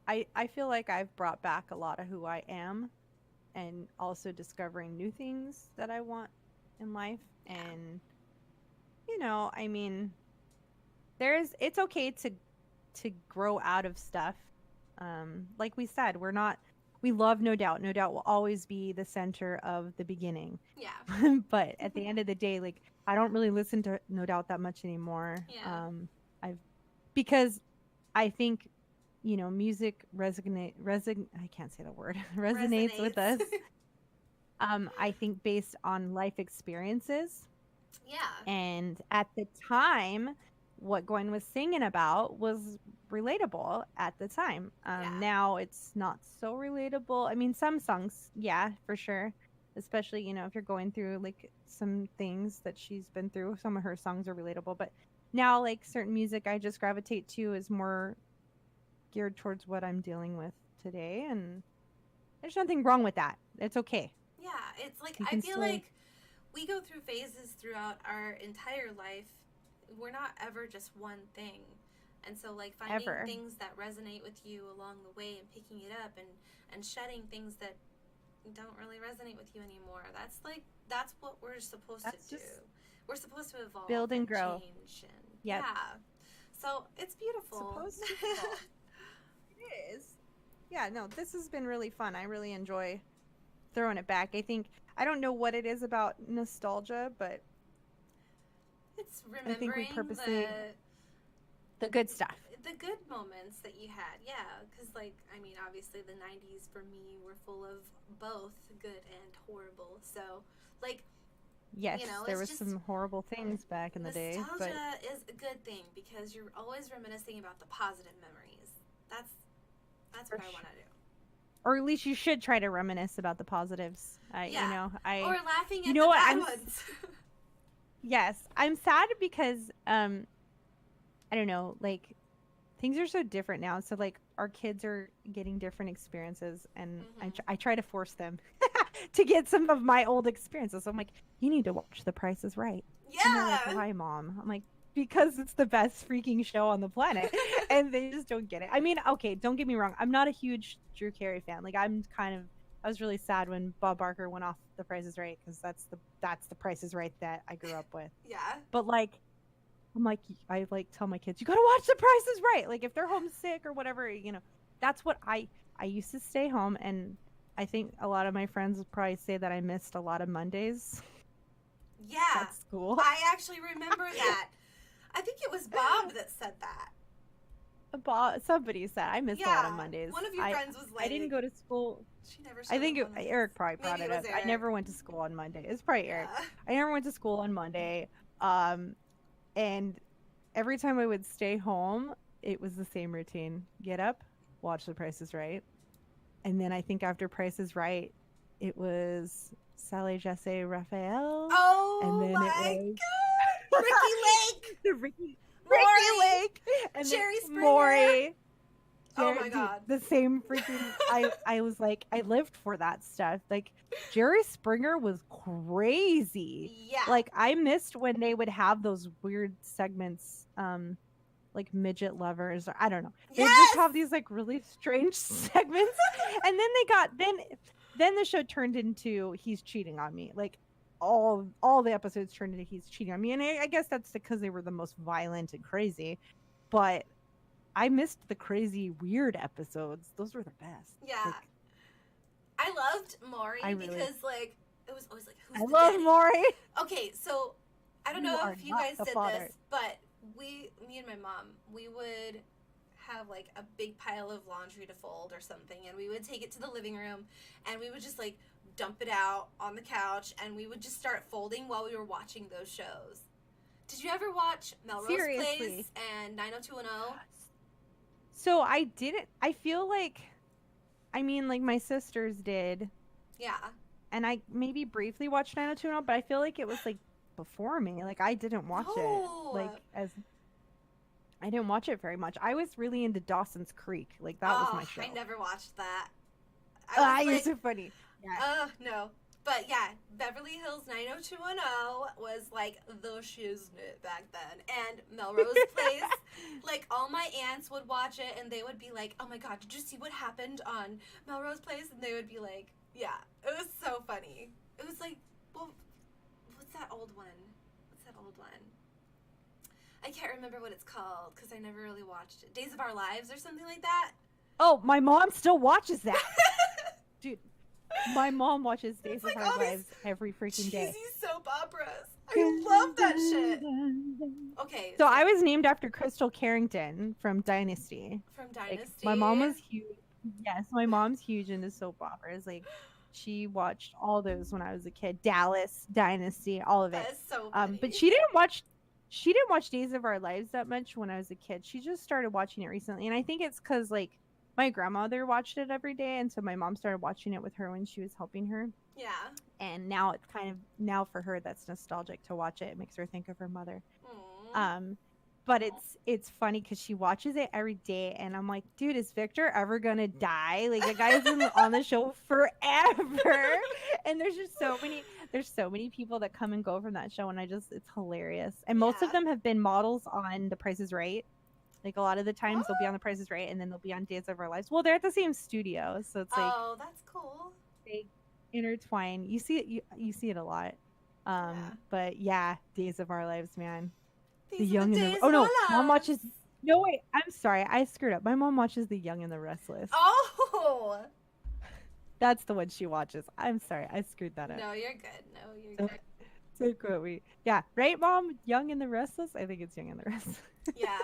I feel like I've brought back a lot of who I am, and also discovering new things that I want in life. Yeah. And I mean, it's okay to grow out of stuff. Like we said, we love No Doubt. No Doubt will always be the center of the beginning. Yeah. But at the end of the day, like, I don't really listen to No Doubt that much anymore. Yeah. Because I think, music I can't say the word, resonates with us. I think based on life experiences. Yeah. And at the time, what Gwen was singing about was relatable at the time. Now it's not so relatable. I mean, some songs, yeah, for sure. Especially, if you're going through like some things that she's been through, some of her songs are relatable. But now, like, certain music I just gravitate to is more geared towards what I'm dealing with today. And there's nothing wrong with that. It's okay. Yeah, it's like, I feel like we go through phases throughout our entire life. We're not ever just one thing. And so, like, finding things that resonate with you along the way and picking it up and shedding things that don't really resonate with you anymore. That's what we're supposed to do. We're supposed to evolve, build and grow, change, and yeah. So it's beautiful. Supposed to it is. Yeah, no, this has been really fun. I really enjoy throwing it back. I don't know what it is about nostalgia, but it's remembering I think we purposely the good stuff. The good moments that you had, yeah. Because, like, I mean, obviously the 90s for me were full of both good and horrible. So, like, yes, there was some horrible things back in the day. Nostalgia is a good thing because you're always reminiscing about the positive memories. That's what I want to do. Or at least you should try to reminisce about the positives. Or laughing at the bad ones. Yes, I'm sad because I don't know, like, things are so different now. So, like, our kids are getting different experiences, and I try to force them to get some of my old experiences. So I'm like, you need to watch The Price is Right. Yeah. And they're like, why, Mom? I'm like, because it's the best freaking show on the planet. And they just don't get it. I mean, okay, don't get me wrong. I'm not a huge Drew Carey fan. Like, I was really sad when Bob Barker went off The Price is Right, because that's the Price is Right that I grew up with. Yeah. But, like, I'm like, I like tell my kids, you gotta watch The Price is Right. Like if they're homesick or whatever, you know, that's what I used to stay home, and I think a lot of my friends would probably say that I missed a lot of Mondays Yeah. at school. I actually remember that. I think it was Bob that said that. Somebody said I missed a lot of Mondays. One of your friends was like, I didn't go to school. She never. I think Eric probably brought it up. I never went to school on Monday. It's probably Eric. I never went to school on Monday. And every time I would stay home, it was the same routine. Get up, watch The Price is Right. And then I think after Price is Right, it was Sally Jesse Raphael. Oh, and then my it was God. Ricky Lake. Ricky Lake. And Jerry Springer. Maury. Oh my God. The same freaking I was like, I lived for that stuff. Like Jerry Springer was crazy. Yeah. Like I missed when they would have those weird segments, like midget lovers, or I don't know. They just have these like really strange segments. And then then the show turned into He's Cheating on Me. Like all the episodes turned into He's Cheating on Me. And I guess that's because they were the most violent and crazy. But I missed the crazy weird episodes. Those were the best. Yeah. Like, I loved Maury because like it was always like, who's I the love daddy? Maury. Okay, so I don't know if you guys did father. this, but me and my mom, we would have like a big pile of laundry to fold or something, and we would take it to the living room and we would just like dump it out on the couch, and we would just start folding while we were watching those shows. Did you ever watch Melrose Place and 90210? So I didn't. I feel like, I mean, like my sisters did. Yeah. And I maybe briefly watched 90210, but I feel like it was like before me. Like I didn't watch it. Like I didn't watch it very much. I was really into Dawson's Creek. Like that was my show. I never watched that. You're so funny. Yeah. No. But yeah, Beverly Hills 90210 was like the shiznit back then. And Melrose Place, like all my aunts would watch it and they would be like, oh my God, did you see what happened on Melrose Place? And they would be like, yeah, it was so funny. It was like, well, what's that old one? I can't remember what it's called because I never really watched it. Days of Our Lives or something like that? Oh, my mom still watches that. Dude. My mom watches Days of Our Lives every freaking day. Cheesy soap operas. I love that shit. Okay. So I was named after Crystal Carrington from Dynasty. From Dynasty? Like, my mom was huge. Yes, my mom's huge into soap operas. Like, she watched all those when I was a kid. Dallas, Dynasty, all of it. That is so funny. But she didn't watch Days of Our Lives that much when I was a kid. She just started watching it recently. And I think it's because, like, my grandmother watched it every day, and so my mom started watching it with her when she was helping her. Yeah. And now it's now for her that's nostalgic to watch it. It makes her think of her mother. Aww. But it's funny because she watches it every day, and I'm like, dude, is Victor ever gonna die? Like the guy's been on the show forever, and there's so many people that come and go from that show, and it's hilarious. And most of them have been models on The Price is Right. Like a lot of the times they'll be on The Price is Right, and then they'll be on Days of Our Lives. Well, they're at the same studio, so it's like, oh, that's cool. They intertwine. You see it. You see it a lot. But yeah, Days of Our Lives, man. The Young and the Mom watches. No wait, I'm sorry, I screwed up. My mom watches The Young and the Restless. Oh, that's the one she watches. I'm sorry, I screwed that up. No, you're good. Good. So quote yeah, right, Mom? Young and the Restless. I think it's Young and the Restless. Yeah.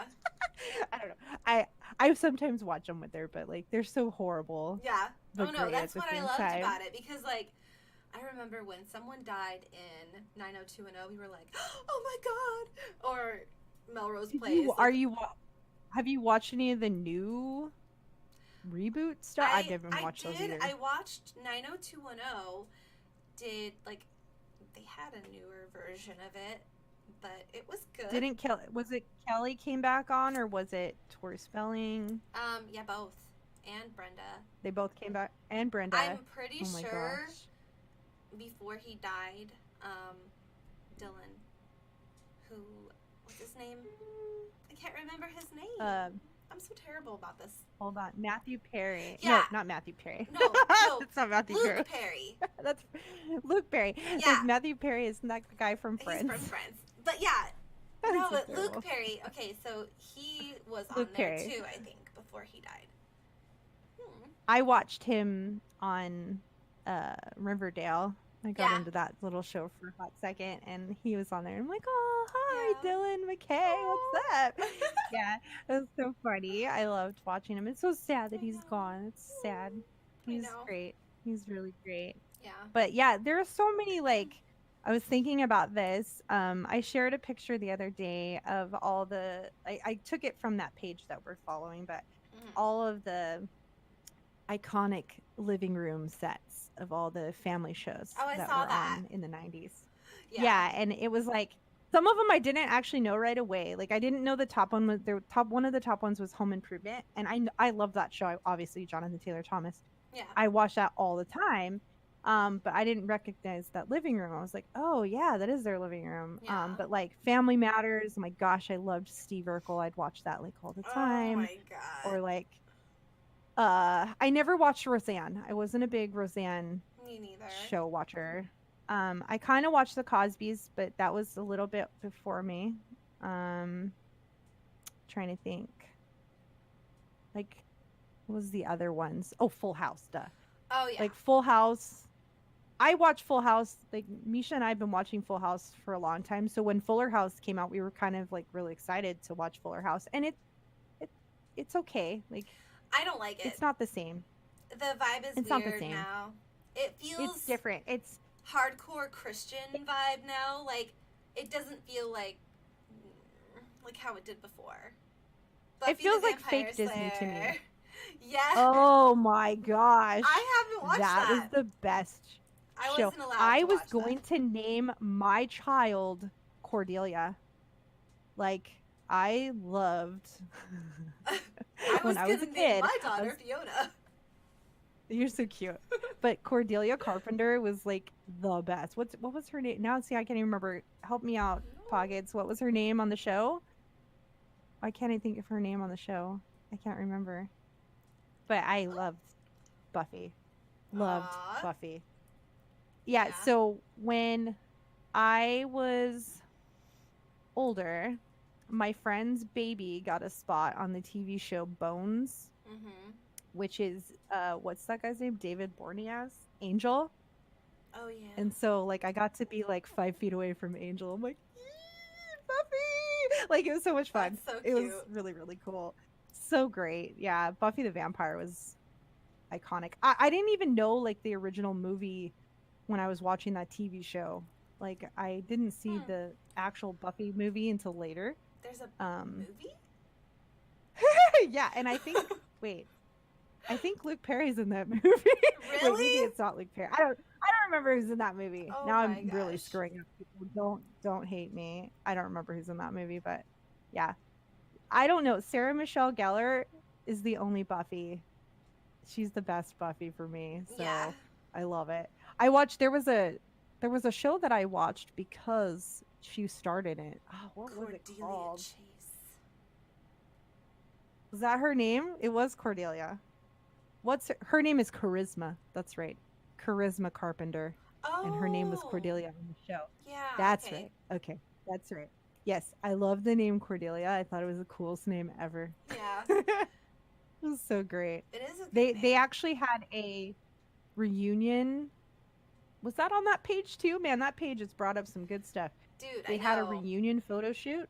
I don't know. I sometimes watch them with her, but like they're so horrible. Yeah. Oh no, that's what I loved about it, because like I remember when someone died in 90210, we were like, oh my God, or Melrose Place. Have you watched any of the new reboot stuff? I've never watched those either. I watched 90210. Did like they had a newer version of it, but it was good. Was it Kelly came back on, or was it Tori Spelling? Yeah, both. And Brenda. They both came back, and Brenda. I'm pretty sure gosh. Before he died, Dylan, what's his name? I can't remember his name. I'm so terrible about this. Hold on. Matthew Perry. Yeah. No, not Matthew Perry. No. It's not Matthew Perry. Luke Perry. That's Luke Perry. Yeah. Matthew Perry is not the guy from Friends. He's from Friends. But yeah, No, so but terrible. Luke Perry. Okay, so he was on Luke there Perry. too, I think, before he died. I watched him on Riverdale. I got Yeah. into that little show for a hot second, and he was on there. I'm like, oh, hi, Yeah. Dylan McKay. What's up? Yeah, it was so funny. I loved watching him. It's so sad that I he's know. gone. It's sad. I He's know. great. He's really great. Yeah. But yeah, there are so many like I was thinking about this. I shared a picture the other day of all the I took it from that page that we're following, but all of the iconic living room sets of all the family shows Oh, I that saw were that. on in the 90s. Yeah. Yeah, and it was like some of them I didn't actually know right away. Like I didn't know the top one was one of the top ones was Home Improvement, and I love that show. Obviously, Jonathan Taylor Thomas. Yeah. I watch that all the time. But I didn't recognize that living room. I was like, oh yeah, that is their living room. Yeah. But like Family Matters, oh my gosh, I loved Steve Urkel. I'd watch that like all the time. Oh my god. Or like I never watched Roseanne. I wasn't a big Roseanne Me neither. show watcher. I kind of watched the Cosbys, but that was a little bit before me. Trying to think. Like, what was the other ones? Oh, Full House, duh. Oh yeah. Like Full House. I watched Full House. Like Misha and I have been watching Full House for a long time. So when Fuller House came out, we were kind of like really excited to watch Fuller House, and it's okay. Like I don't like it. it's not the same. The vibe is It's not the weird same. now. It feels It's different. It's hardcore Christian vibe now. Like it doesn't feel like how it did before. Buffy It feels the like fake Vampire Disney to me. Slayer. Yeah. Oh my gosh. I haven't watched that. That was the best I show. wasn't allowed I to was watch going that. to name my child Cordelia. Like I loved when I was a gonna name kid. my daughter Fiona. You're so cute. But Cordelia Carpenter was like the best. What was her name? Now see I can't even remember. Help me out, Poggets. What was her name on the show? Why can't I think of her name on the show? I can't remember. But I loved Buffy. Loved Aw. Buffy. Yeah, Yeah. so when I was older, my friend's baby got a spot on the TV show Bones, Mhm. which is what's that guy's name? David Boreanaz, Angel. Oh yeah. And so like I got to be like 5 feet away from Angel. I'm like, "Yee, Buffy!" Like it was so much fun. That's so It was cute. really, really cool. So great. Yeah, Buffy the Vampire was iconic. I didn't even know like the original movie when I was watching that TV show. Like I didn't see the actual Buffy movie until later. There's a movie? Yeah, and I think I think Luke Perry's in that movie. Wait, maybe Really? it's not Luke Perry. I don't remember who's in that movie. Oh Now my I'm really gosh. screwing up people. Don't hate me. I don't remember who's in that movie, but yeah. I don't know. Sarah Michelle Gellar is the only Buffy. She's the best Buffy for me. So Yeah. I love it. I watched there was a show that I watched because she started it. Oh, what was it Cordelia called? Chase. Was that her name? It was Cordelia. Her name is Charisma. That's right. Charisma Carpenter. Oh. And her name was Cordelia on the show. Yeah. That's okay. right. Okay. That's right. Yes, I love the name Cordelia. I thought it was the coolest name ever. Yeah. It was so great. It is a good They name. actually had a reunion. Was that on that page too? Man, that page has brought up some good stuff. Dude, They I had a know. reunion photo shoot,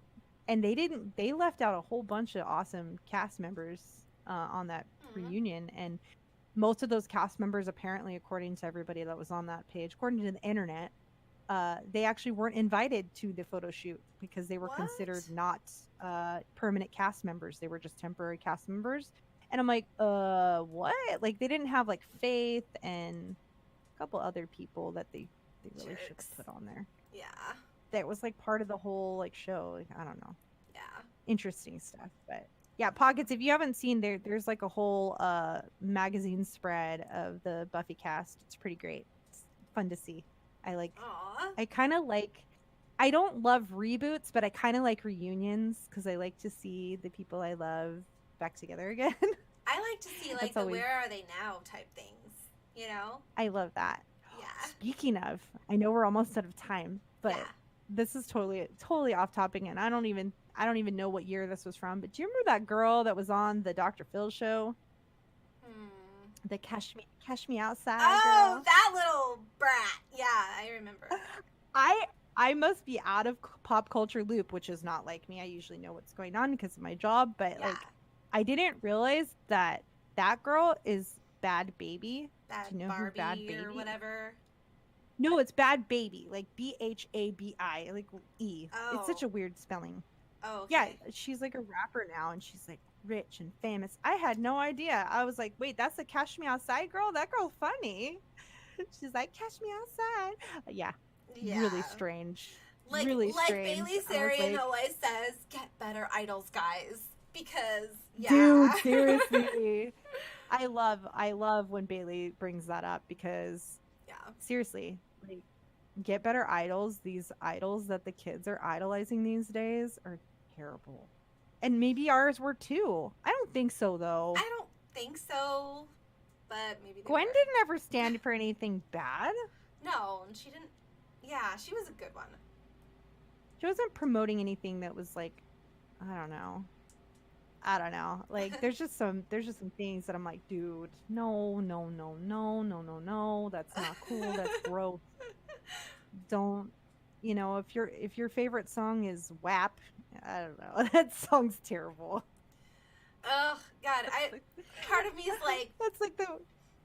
and they left out a whole bunch of awesome cast members on that reunion, and most of those cast members, apparently, according to everybody that was on that page, according to the internet, they actually weren't invited to the photo shoot because they were considered not permanent cast members. They were just temporary cast members. And I'm like, what? Like they didn't have like Faith and a couple other people that they really should have put on there. Yeah. That was like part of the whole like show. Like, I don't know. Yeah. Interesting stuff. But yeah, Pockets, if you haven't seen there's like a whole magazine spread of the Buffy cast. It's pretty great. It's fun to see. I kind of like, I don't love reboots, but I kind of like reunions because I like to see the people I love back together again. I like to see like That's the always- where are they now type things, you know? I love that. Yeah. Speaking of, I know we're almost out of time, but Yeah. this is totally off topic, and I don't even know what year this was from. But do you remember that girl that was on the Dr. Phil show? Hmm. The Cash Me Outside Oh, girl. that little brat. Yeah, I remember. I must be out of pop culture loop, which is not like me. I usually know what's going on because of my job, but Yeah. like I didn't realize that girl is Bad Baby. Bad Do you know Barbie who Bad Baby? or whatever. No, it's Bad Baby, like Bhabi, like E. Oh. It's such a weird spelling. Oh, okay. Yeah, she's like a rapper now, and she's like rich and famous. I had no idea. I was like, wait, that's the Cash Me Outside girl? That girl funny. She's like, Cash Me Outside. Yeah. Really strange. Like, really like strange. Bailey Sarian always says, get better idols, guys. Because, yeah. Dude, seriously. I love when Bailey brings that up because, yeah, seriously, like, get better idols. These idols that the kids are idolizing these days are terrible. And maybe ours were too. I don't think so, though. I don't think so, but maybe Gwen didn't ever stand for anything bad. No, and she didn't. Yeah, she was a good one. She wasn't promoting anything that was like, I don't know. Like there's just some things that I'm like, dude, no. That's not cool. That's gross. Don't, if your favorite song is WAP, I don't know. That song's terrible. Oh God, part of me is like, that's like the.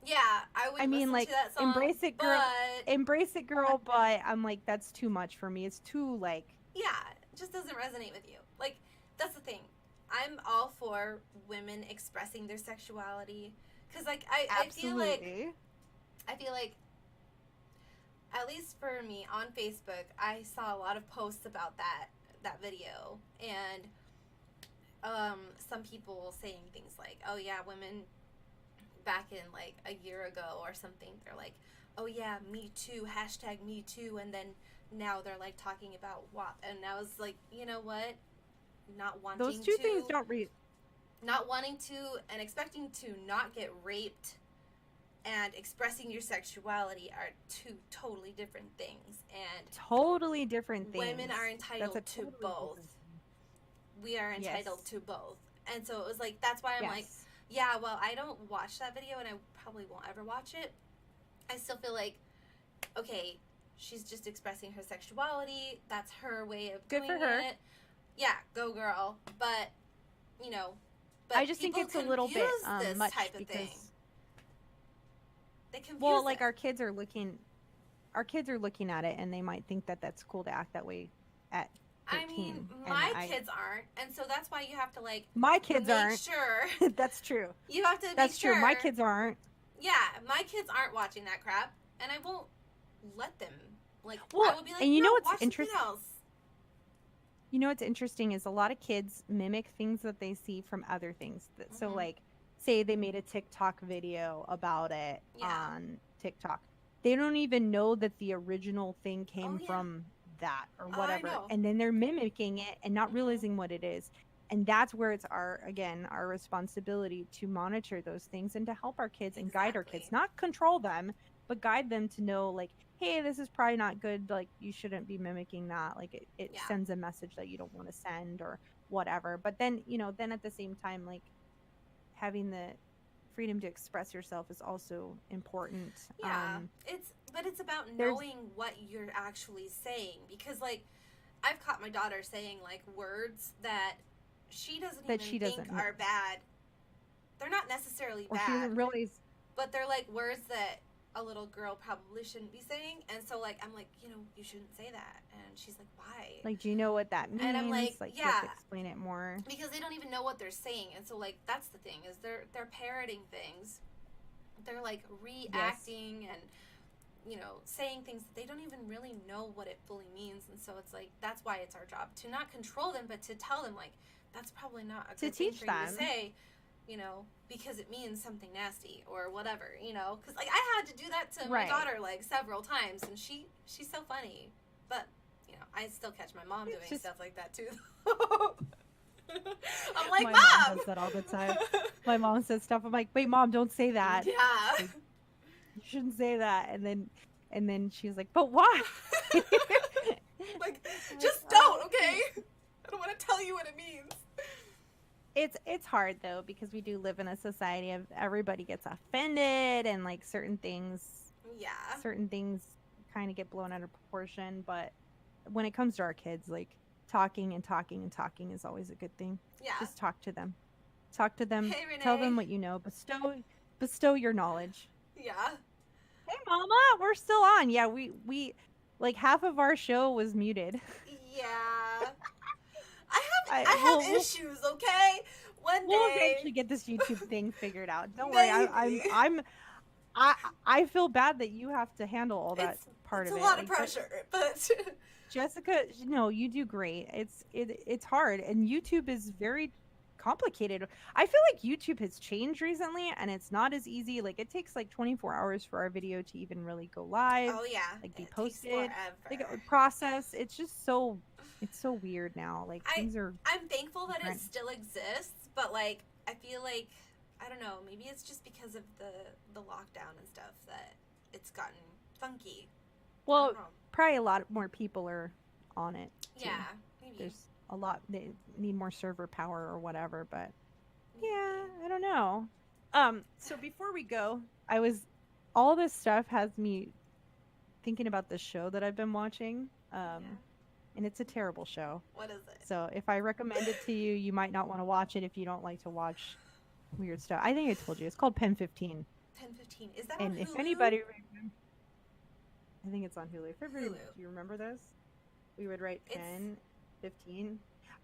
Yeah, I would. I mean, listen like, to that song, embrace it, girl. But I'm like, that's too much for me. It's too like. Yeah, it just doesn't resonate with you. Like, that's the thing. I'm all for women expressing their sexuality, because like I feel like at least for me on Facebook, I saw a lot of posts about that video, and some people saying things like, oh yeah, women back in like a year ago or something, they're like, oh yeah, me too, #me too, and then now they're like talking about WAP, and I was like, you know what, not wanting those two things don't not wanting to and expecting to not get raped and expressing your sexuality are two totally different things, and totally different things. Women are entitled to both. We are entitled to both, and so it was like, that's why I'm like, yeah, well, I don't watch that video, and I probably won't ever watch it. I still feel like, okay, she's just expressing her sexuality. That's her way of doing it. Yeah, go girl. But, but I just think it's a little bit much type of because, thing. They confuse well, like our kids are looking at it, and they might think that that's cool to act that way at 13. I mean, my kids aren't, and so that's why you have to like. My kids aren't. Sure. That's true. You have to. That's true. My kids aren't. Yeah, my kids aren't watching that crap, and I won't let them. Like, well, I will be like, and you no, know what's watch interesting? Else. You know what's interesting is a lot of kids mimic things that they see from other things. So, like, say they made a TikTok video about it on TikTok. They don't even know that the original thing came from that or whatever. And then they're mimicking it and not realizing what it is. And that's where it's our responsibility to monitor those things and to help our kids and guide our kids, not control them, but guide them to know, like, hey, this is probably not good. Like, you shouldn't be mimicking that. Like, it sends a message that you don't want to send or whatever. But then, then at the same time, like, having the freedom to express yourself is also important. Yeah, it's about knowing what you're actually saying, because, like, I've caught my daughter saying, like, words that she doesn't think are bad. They're not necessarily bad. She doesn't realize. But they're, like, words that a little girl probably shouldn't be saying. And so, like, I'm like, you shouldn't say that. And she's like, why? Like, do you know what that means? And I'm like, you have to explain it more. Because they don't even know what they're saying. And so, like, that's the thing, is they're parroting things. They're, like, reacting and, saying things that they don't even really know what it fully means. And so it's like, that's why it's our job to not control them, but to tell them, like, that's probably not a good thing for you to say, because it means something nasty or whatever, because, like, I had to do that to my daughter, like, several times, and she's so funny, but I still catch my mom doing stuff like that too. I'm like, my Mom does that all the time. My mom says stuff. I'm like, wait, Mom, don't say that. Yeah, like, you shouldn't say that. And then she's like, but why? Like, just don't, okay? I don't want to tell you what it means. It's hard though, because we do live in a society of everybody gets offended, and like certain things kind of get blown out of proportion. But when it comes to our kids, like talking and talking and talking is always a good thing. Yeah. Just talk to them. Talk to them. Hey, Renee. Tell them what you know. Bestow your knowledge. Yeah. Hey, Mama, we're still on. Yeah, we like half of our show was muted. Yeah. I have issues, okay? One day we'll eventually get this YouTube thing figured out. Don't worry. I feel bad that you have to handle all that part of it. It's a lot of pressure, but Jessica, no, you do great. It's hard, and YouTube is very complicated. I feel like YouTube has changed recently, and it's not as easy. Like it takes like 24 hours for our video to even really go live. Oh yeah, like be posted, like process. It's just so weird now. Like things are. I'm thankful that it still exists, but like I feel like I don't know. Maybe it's just because of the lockdown and stuff that it's gotten funky. Well, probably a lot more people are on it. Too. Yeah, maybe. There's a lot. They need more server power or whatever, but yeah, I don't know. So before we go, all this stuff has me thinking about this show that I've been watching. And it's a terrible show. What is it? So if I recommend it to you, you might not want to watch it if you don't like to watch weird stuff. I think I told you. It's called Pen 15. Pen 15. Is that on Hulu? And if anybody I think it's on Hulu. Do you remember those? We would write Pen 15.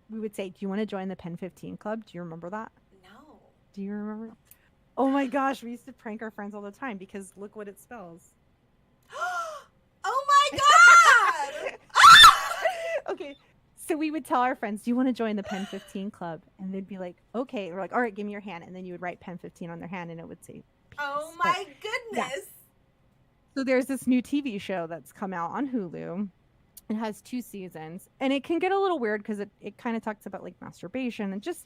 We would say, do you want to join the Pen 15 club? Do you remember that? No. Do you remember? Oh my gosh, we used to prank our friends all the time because look what it spells. Oh my god! Okay, so we would tell our friends, do you want to join the Pen 15 club? And they'd be like, okay. We're like, all right, give me your hand. And then you would write Pen 15 on their hand and it would say peace. Oh my goodness. Yeah. So there's this new TV show that's come out on Hulu. It has 2 seasons. And it can get a little weird because it kind of talks about like masturbation and just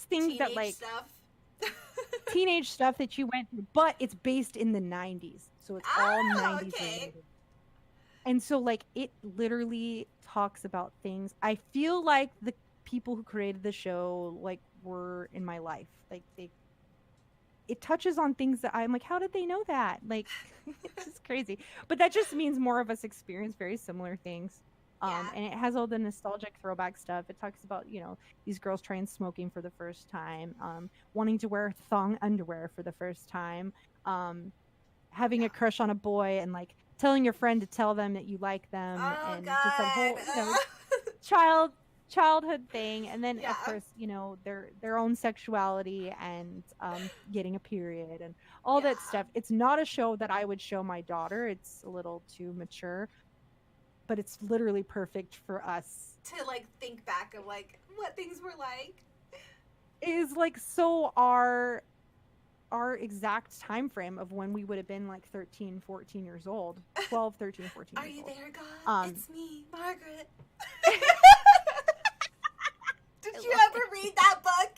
things teenage that like stuff. teenage stuff that you went through. But it's based in the 90s. So it's all 90s okay. related. And so, like, it literally talks about things. I feel like the people who created the show, like, were in my life. Like, it touches on things that I'm like, how did they know that? Like, it's just crazy. But that just means more of us experience very similar things. And it has all the nostalgic throwback stuff. It talks about, these girls trying smoking for the first time, wanting to wear thong underwear for the first time, having a crush on a boy and, like, telling your friend to tell them that you like them, and God. just a whole childhood thing. And then of course, their own sexuality and getting a period and all that stuff. It's not a show that I would show my daughter. It's a little too mature, but it's literally perfect for us to like think back of like what things were like. Is like so our exact time frame of when we would have been like 13, 14 years old. 12, 13, 14 Are years you old. there, God? It's me, Margaret. Did you ever read that book?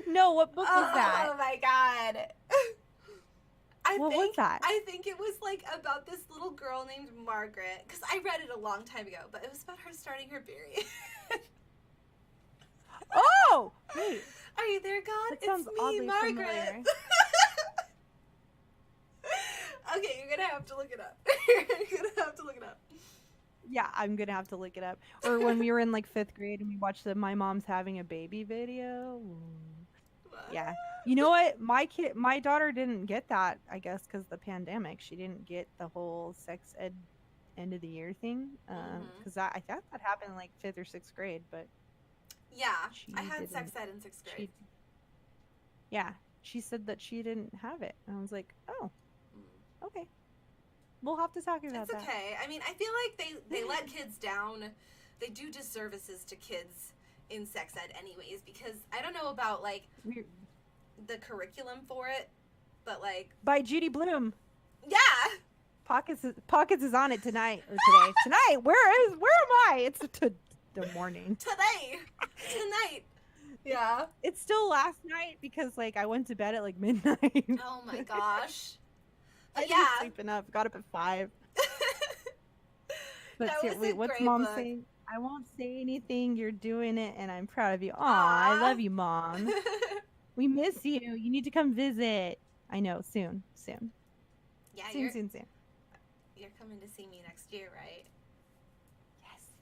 No, what book was that? Oh my God. What was that? I think it was like about this little girl named Margaret, because I read it a long time ago, but it was about her starting her period. Oh! Wait. Are you there, God? That sounds it's me, Margaret. Familiar. Okay, you're gonna have to look it up. Yeah, I'm gonna have to look it up. Or when we were in like 5th grade and we watched the My Mom's Having a Baby video. Yeah. You know what? My daughter didn't get that, I guess, because the pandemic. She didn't get the whole sex ed end of the year thing. Because I thought that happened in like 5th or 6th grade, but yeah, I had sex ed in 6th grade. She said that she didn't have it. And I was like, oh, okay. We'll have to talk about that. It's okay. I mean, I feel like they let kids down. They do disservices to kids in sex ed anyways, because I don't know about like the curriculum for it, but like by Judy Blume. Yeah. Pockets is on it tonight or today. Tonight. Where am I? It's the morning. Tonight. Yeah. It's still last night because like I went to bed at like midnight. Oh my gosh. I didn't sleep enough. Got up at 5. Let's That hear. was a Wait, what's great mom book. saying? I won't say anything. You're doing it, and I'm proud of you. Aw, I Aw. love you, Mom. We miss you. You need to come visit. I know. Soon. Yeah, Soon. you're coming to see me next year, right?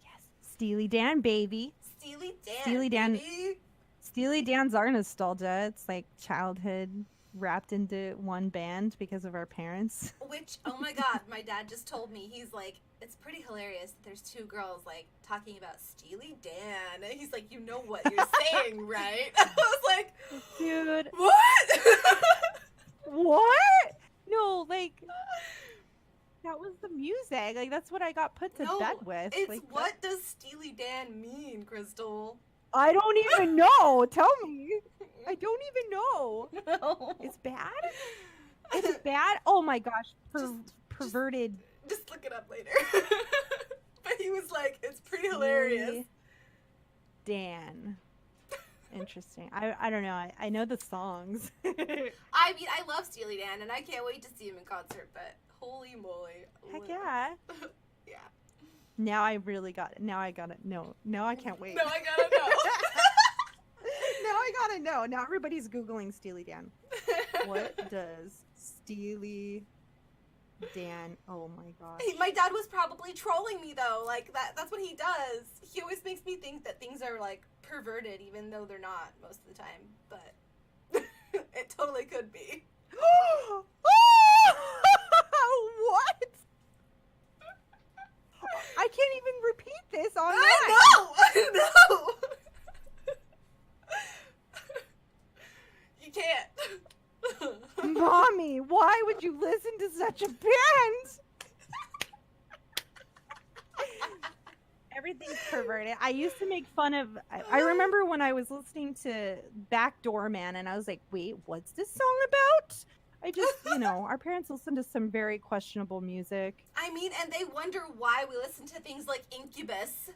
Yes. Steely Dan, baby. Steely Dan. Steely Dan. Baby. Steely Dan's our nostalgia. It's like childhood wrapped into one band because of our parents. Which, oh my god, my dad just told me, he's like, it's pretty hilarious that there's two girls, like, talking about Steely Dan. And he's like, you know what you're saying, right? I was like, Dude. what? What? No, like, that was the music. Like, that's what I got put to No, bed with. it's like, what does Steely Dan mean, Crystal? I don't even know. Tell me. I don't even know. No. It's bad? It's bad? Oh my gosh. Perverted. Just look it up later. But he was like, it's pretty hilarious. Steely Dan. Interesting. I don't know. I know the songs. I mean, I love Steely Dan, and I can't wait to see him in concert, but holy moly. Heck yeah. Yeah. Now I really got it. Now I got it. No, I can't wait. No, I gotta know. Now I gotta know. Now everybody's Googling Steely Dan. What does Steely Dan? Oh my gosh. My dad was probably trolling me though. Like that's what he does. He always makes me think that things are like perverted even though they're not most of the time. But it totally could be. What? I can't even repeat this online. I know. You can't. Mommy, why would you listen to such a band? Everything's perverted. I used to make fun of. I remember when I was listening to Backdoor Man, and I was like, "Wait, what's this song about?" I just, our parents listen to some very questionable music. I mean, and they wonder why we listen to things like Incubus,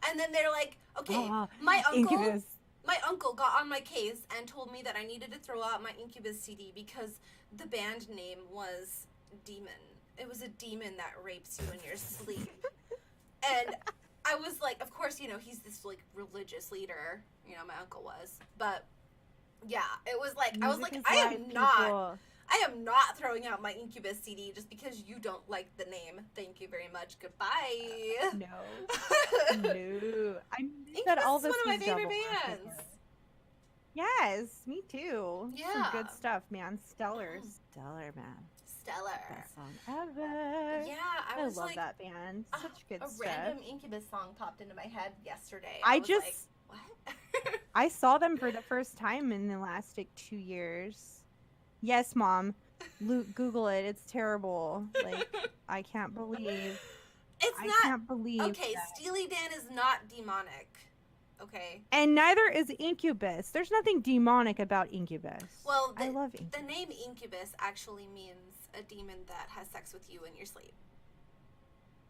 and then they're like, "Okay, my uncle." Incubus. My uncle got on my case and told me that I needed to throw out my Incubus CD because the band name was Demon. It was a demon that rapes you in your sleep. And I was like, of course, he's this like religious leader, my uncle was. But yeah, it was like, I was like, I am not throwing out my Incubus CD just because you don't like the name. Thank you very much. Goodbye. No. I Incubus said all is this one of my was favorite double bands. Yes, me too. Yeah. Some good stuff, man. Stellar, man. Stellar. Best song ever. Yeah, I was love like, that band. Such good a stuff. random Incubus song popped into my head yesterday. I was just- like, what? I saw them for the first time in the last 2 years. Yes, Mom. Google it. It's terrible. Like, I can't believe. It's I not. can't believe. Okay, that. Steely Dan is not demonic. Okay. And neither is Incubus. There's nothing demonic about Incubus. Well, I love Incubus. the name Incubus actually means a demon that has sex with you in your sleep.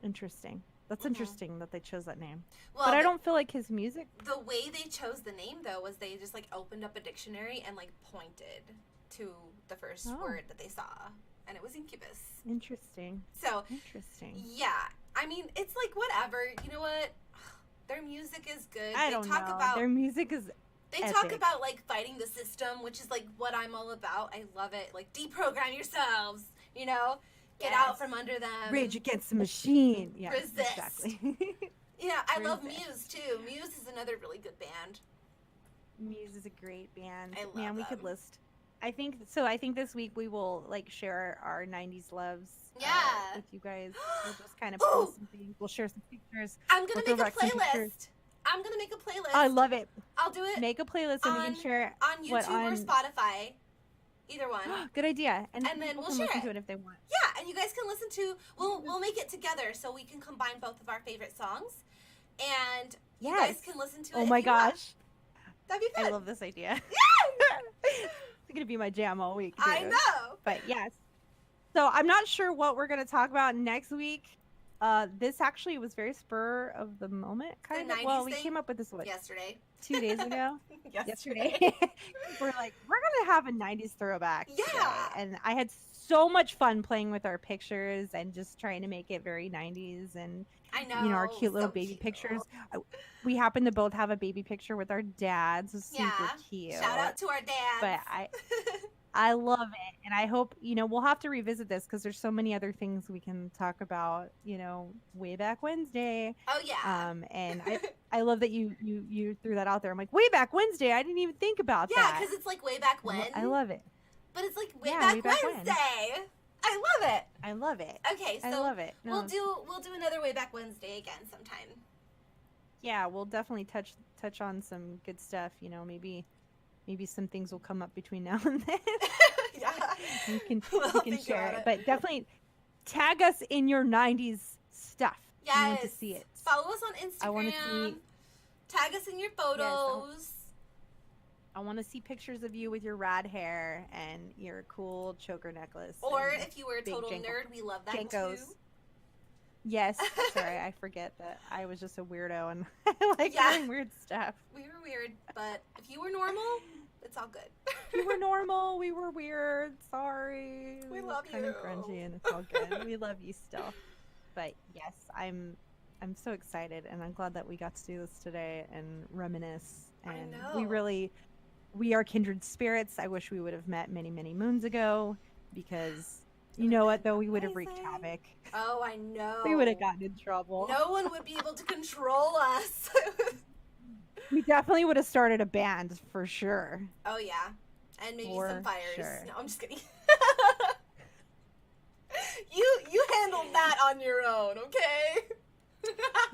Interesting. That's Mhm. interesting that they chose that name. Well, But I don't feel like his music. The way they chose the name though was they just like opened up a dictionary and like pointed to the first word that they saw, and it was Incubus. Interesting. So Interesting. yeah, I mean it's like whatever. You know what? Their music is good. I don't know. Their music is. They epic. talk about like fighting the system, which is like what I'm all about. I love it. Like deprogram yourselves, get out from under them. Rage Against the Machine. Yeah, Resist. exactly. Yeah, I love Resist. Muse too. Muse is another really good band. Muse is a great band. I love Man, we could them. list. I think this week we will like share our 90s loves. Yeah. With you guys. We'll just kind of post some things. We'll share some pictures. I'm gonna We'll make a throw back some pictures. playlist. I'm gonna make a playlist. I love it. I'll do it Make a playlist and we can share it. on YouTube or Spotify. Either one. Good idea. And And then people we'll can share listen it. to it if they want. Yeah, and you guys can listen to. We'll make it together so we can combine both of our favorite songs, and you guys Yes. can listen to it. Oh if my you want. gosh. That'd be fun. I love this idea. It's gonna be my jam all week. I dude. know. But yes. So I'm not sure what we're gonna talk about next week. This actually was very spur of the moment, kind The of. Well, 90s we thing? came up with this what, Yesterday. 2 days ago? Yesterday. We're like, we're gonna have a 90s throwback today. Yeah. And I had so much fun playing with our pictures and just trying to make it very 90s, and I know. you know, our cute little so baby cute. pictures. We happen to both have a baby picture with our dads. It's super Yeah. cute. Shout out to our dads. But I love it, and I hope, you know, we'll have to revisit this because there's so many other things we can talk about, you know, way back Wednesday. Oh yeah. And I love that you threw that out there. I'm like, way back Wednesday. I didn't even think about Yeah, that. because it's like way back when. I love it. But it's like way Yeah, back way back when. Wednesday. I love it. I love it. Okay, so I love it. No. we'll do another way back Wednesday again sometime. Yeah, we'll definitely touch on some good stuff. You know, maybe some things will come up between now and then. Yeah. we can think share about it. it. But definitely tag us in your 90s stuff. Yes. I want to see it. Follow us on Instagram. I want to see. Tag us in your photos. I want to see pictures of you with your rad hair and your cool choker necklace. Or and if you were a big total Jenko- nerd, we love that Jenkos. too. Yes. Sorry, I forget that I was just a weirdo and I like Yeah. wearing weird stuff. We were weird, but if you were normal, it's all good. You were normal. We were weird. Sorry. We were love kind you. of grungy, and it's all good. We love you still. But yes, I'm so excited, and I'm glad that we got to do this today and reminisce. And I know. we are kindred spirits. I wish we would have met many, many moons ago, because you know what, though, we would have wreaked Amazing. havoc. Oh, I know. We would have gotten in trouble. No one would be able to control us. We definitely would have started a band for sure. Oh yeah, and maybe For some fires. sure. No, I'm just kidding. You handled that on your own, okay?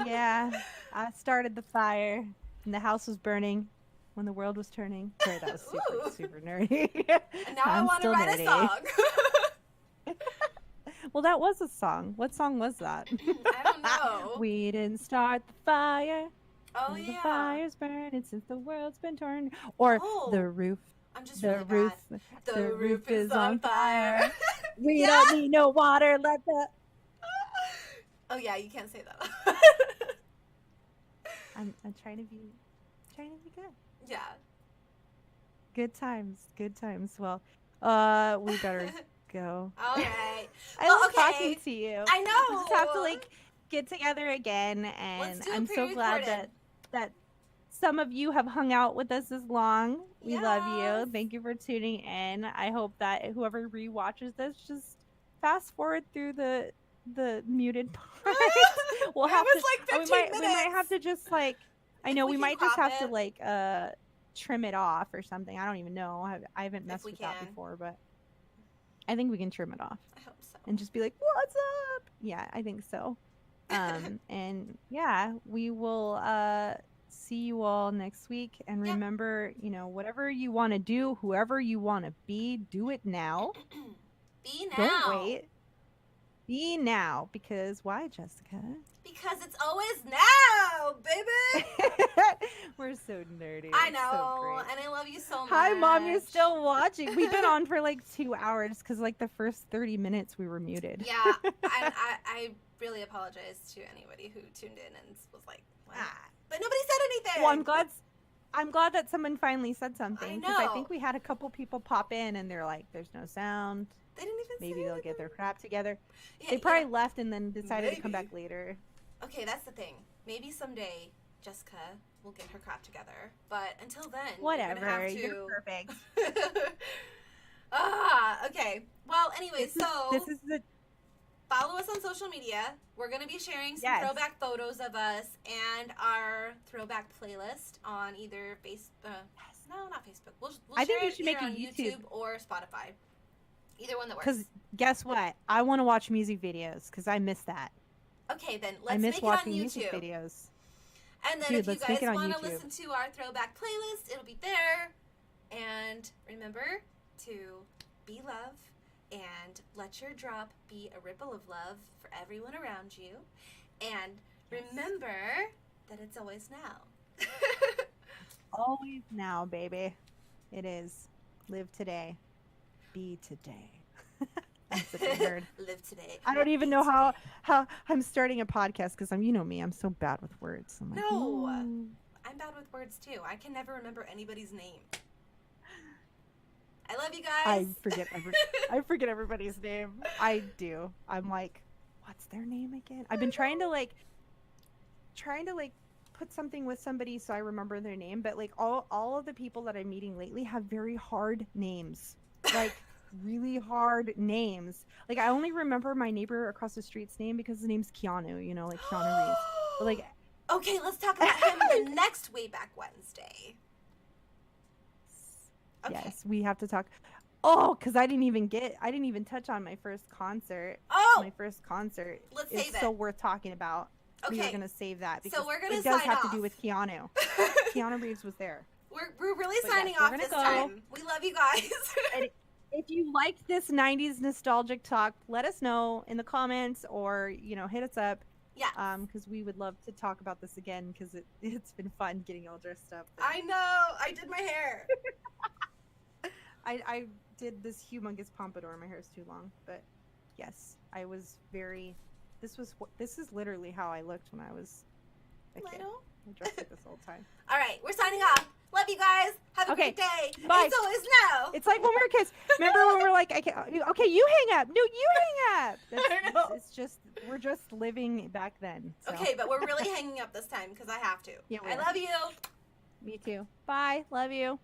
Yeah, I started the fire, and the house was burning when the world was turning. Sorry, that was Ooh. super nerdy. And now I I'm want to still write nerdy. a song. Well, that was a song. What song was that? I don't know. We didn't start the fire. Oh The yeah. fire's burning since the world's been turned. Or Oh, the roof. I'm just The really roof. bad. The roof is on fire. We Yeah. don't need no water. Let the. Oh yeah, you can't say that. I'm trying to be good. Yeah. Good times. Good times. Well, we better go. All right. I Well, love okay. talking to you. I know. We just have to like get together again, and Let's do a I'm so glad pre-recorded. that some of you have hung out with us this long. We love Yes. you. Thank you for tuning in. I hope that whoever rewatches this just fast forward through the muted part. We'll It have was to. like 15 we might minutes. have to just like. I If know we we can might just crop have to it. like trim it off or something. I don't even know. I haven't messed we with that can. before, but I think we can trim it off I hope so. and just be like, "What's up?" Yeah, I think so. And yeah, we will see you all next week. And Yep. remember, you know, whatever you want to do, whoever you want to be, do it now. Be now. Don't wait. Be now, because why, Jessica? Because it's always now, baby. We're so nerdy. I It's so know, great. and I love you so much. Hi, Mom. You're still watching. We've been on for like 2 hours because like the first 30 minutes we were muted. Yeah, I really apologize to anybody who tuned in and was like, what? But nobody said anything. Well, I'm glad that someone finally said something, because I know. think we had a couple people pop in and they're like, "There's no sound. They didn't even Maybe say they'll get their crap together." Yeah, They probably yeah. left and then decided to come Maybe. back later. Okay, that's the thing. Maybe someday Jessica will get her crap together. But until then, Whatever. You're You're perfect. Okay. Well, anyway, so This is the follow us on social media. We're going to be sharing some Yes. throwback photos of us and our throwback playlist on either no, not Facebook. We'll I think share you it should make either a on YouTube. or Spotify. Either one that works. because guess what? I want to watch music videos because I miss that. Okay, then I let's miss make it on watching music YouTube. videos. And then Dude, if you let's make guys it on want to YouTube. listen to our throwback playlist, it'll be there. And remember to be love and let your drop be a ripple of love for everyone around you. And remember that it's always now. Always now, baby. It is. Live today. Be today. I'm such a nerd. Live today. I don't even know how I'm starting a podcast because you know me, I'm so bad with words. I'm like, No, "Ooh." I'm bad with words too. I can never remember anybody's name. I love you guys. I forget everybody's name. I do. I'm like, what's their name again? I've been trying to put something with somebody so I remember their name, but like all of the people that I'm meeting lately have very hard names. Like really hard names. Like I only remember my neighbor across the street's name because his name's Keanu, you know, like Keanu Reeves. But like okay, let's talk about him the next Wayback Wednesday. Okay. Yes, we have to talk. Oh, because I didn't even touch on my first concert. Oh, my first concert let's is save it. So worth talking about. Okay, we are gonna save that because so we're gonna it does sign have off. to do with Keanu. Keanu Reeves was there. We're really But signing yes, we're off gonna this go. time. We love you guys. And if you liked this 90s nostalgic talk, let us know in the comments or hit us up. Yeah. Because we would love to talk about this again because it's been fun getting all dressed up. I know. I did my hair. I did this humongous pompadour. My hair is too long, but yes, I was very. This is literally how I looked when I was a kid. I dressed like this all the time. All right, we're signing off. Love you guys. Have a great day. Bye. It's always now. It's like when we were kids. Remember when we were like, okay, you hang up. No, you hang up. I know. It's just we're just living back then. So. Okay, but we're really hanging up this time because I have to. Yeah, I love you. Me too. Bye. Love you.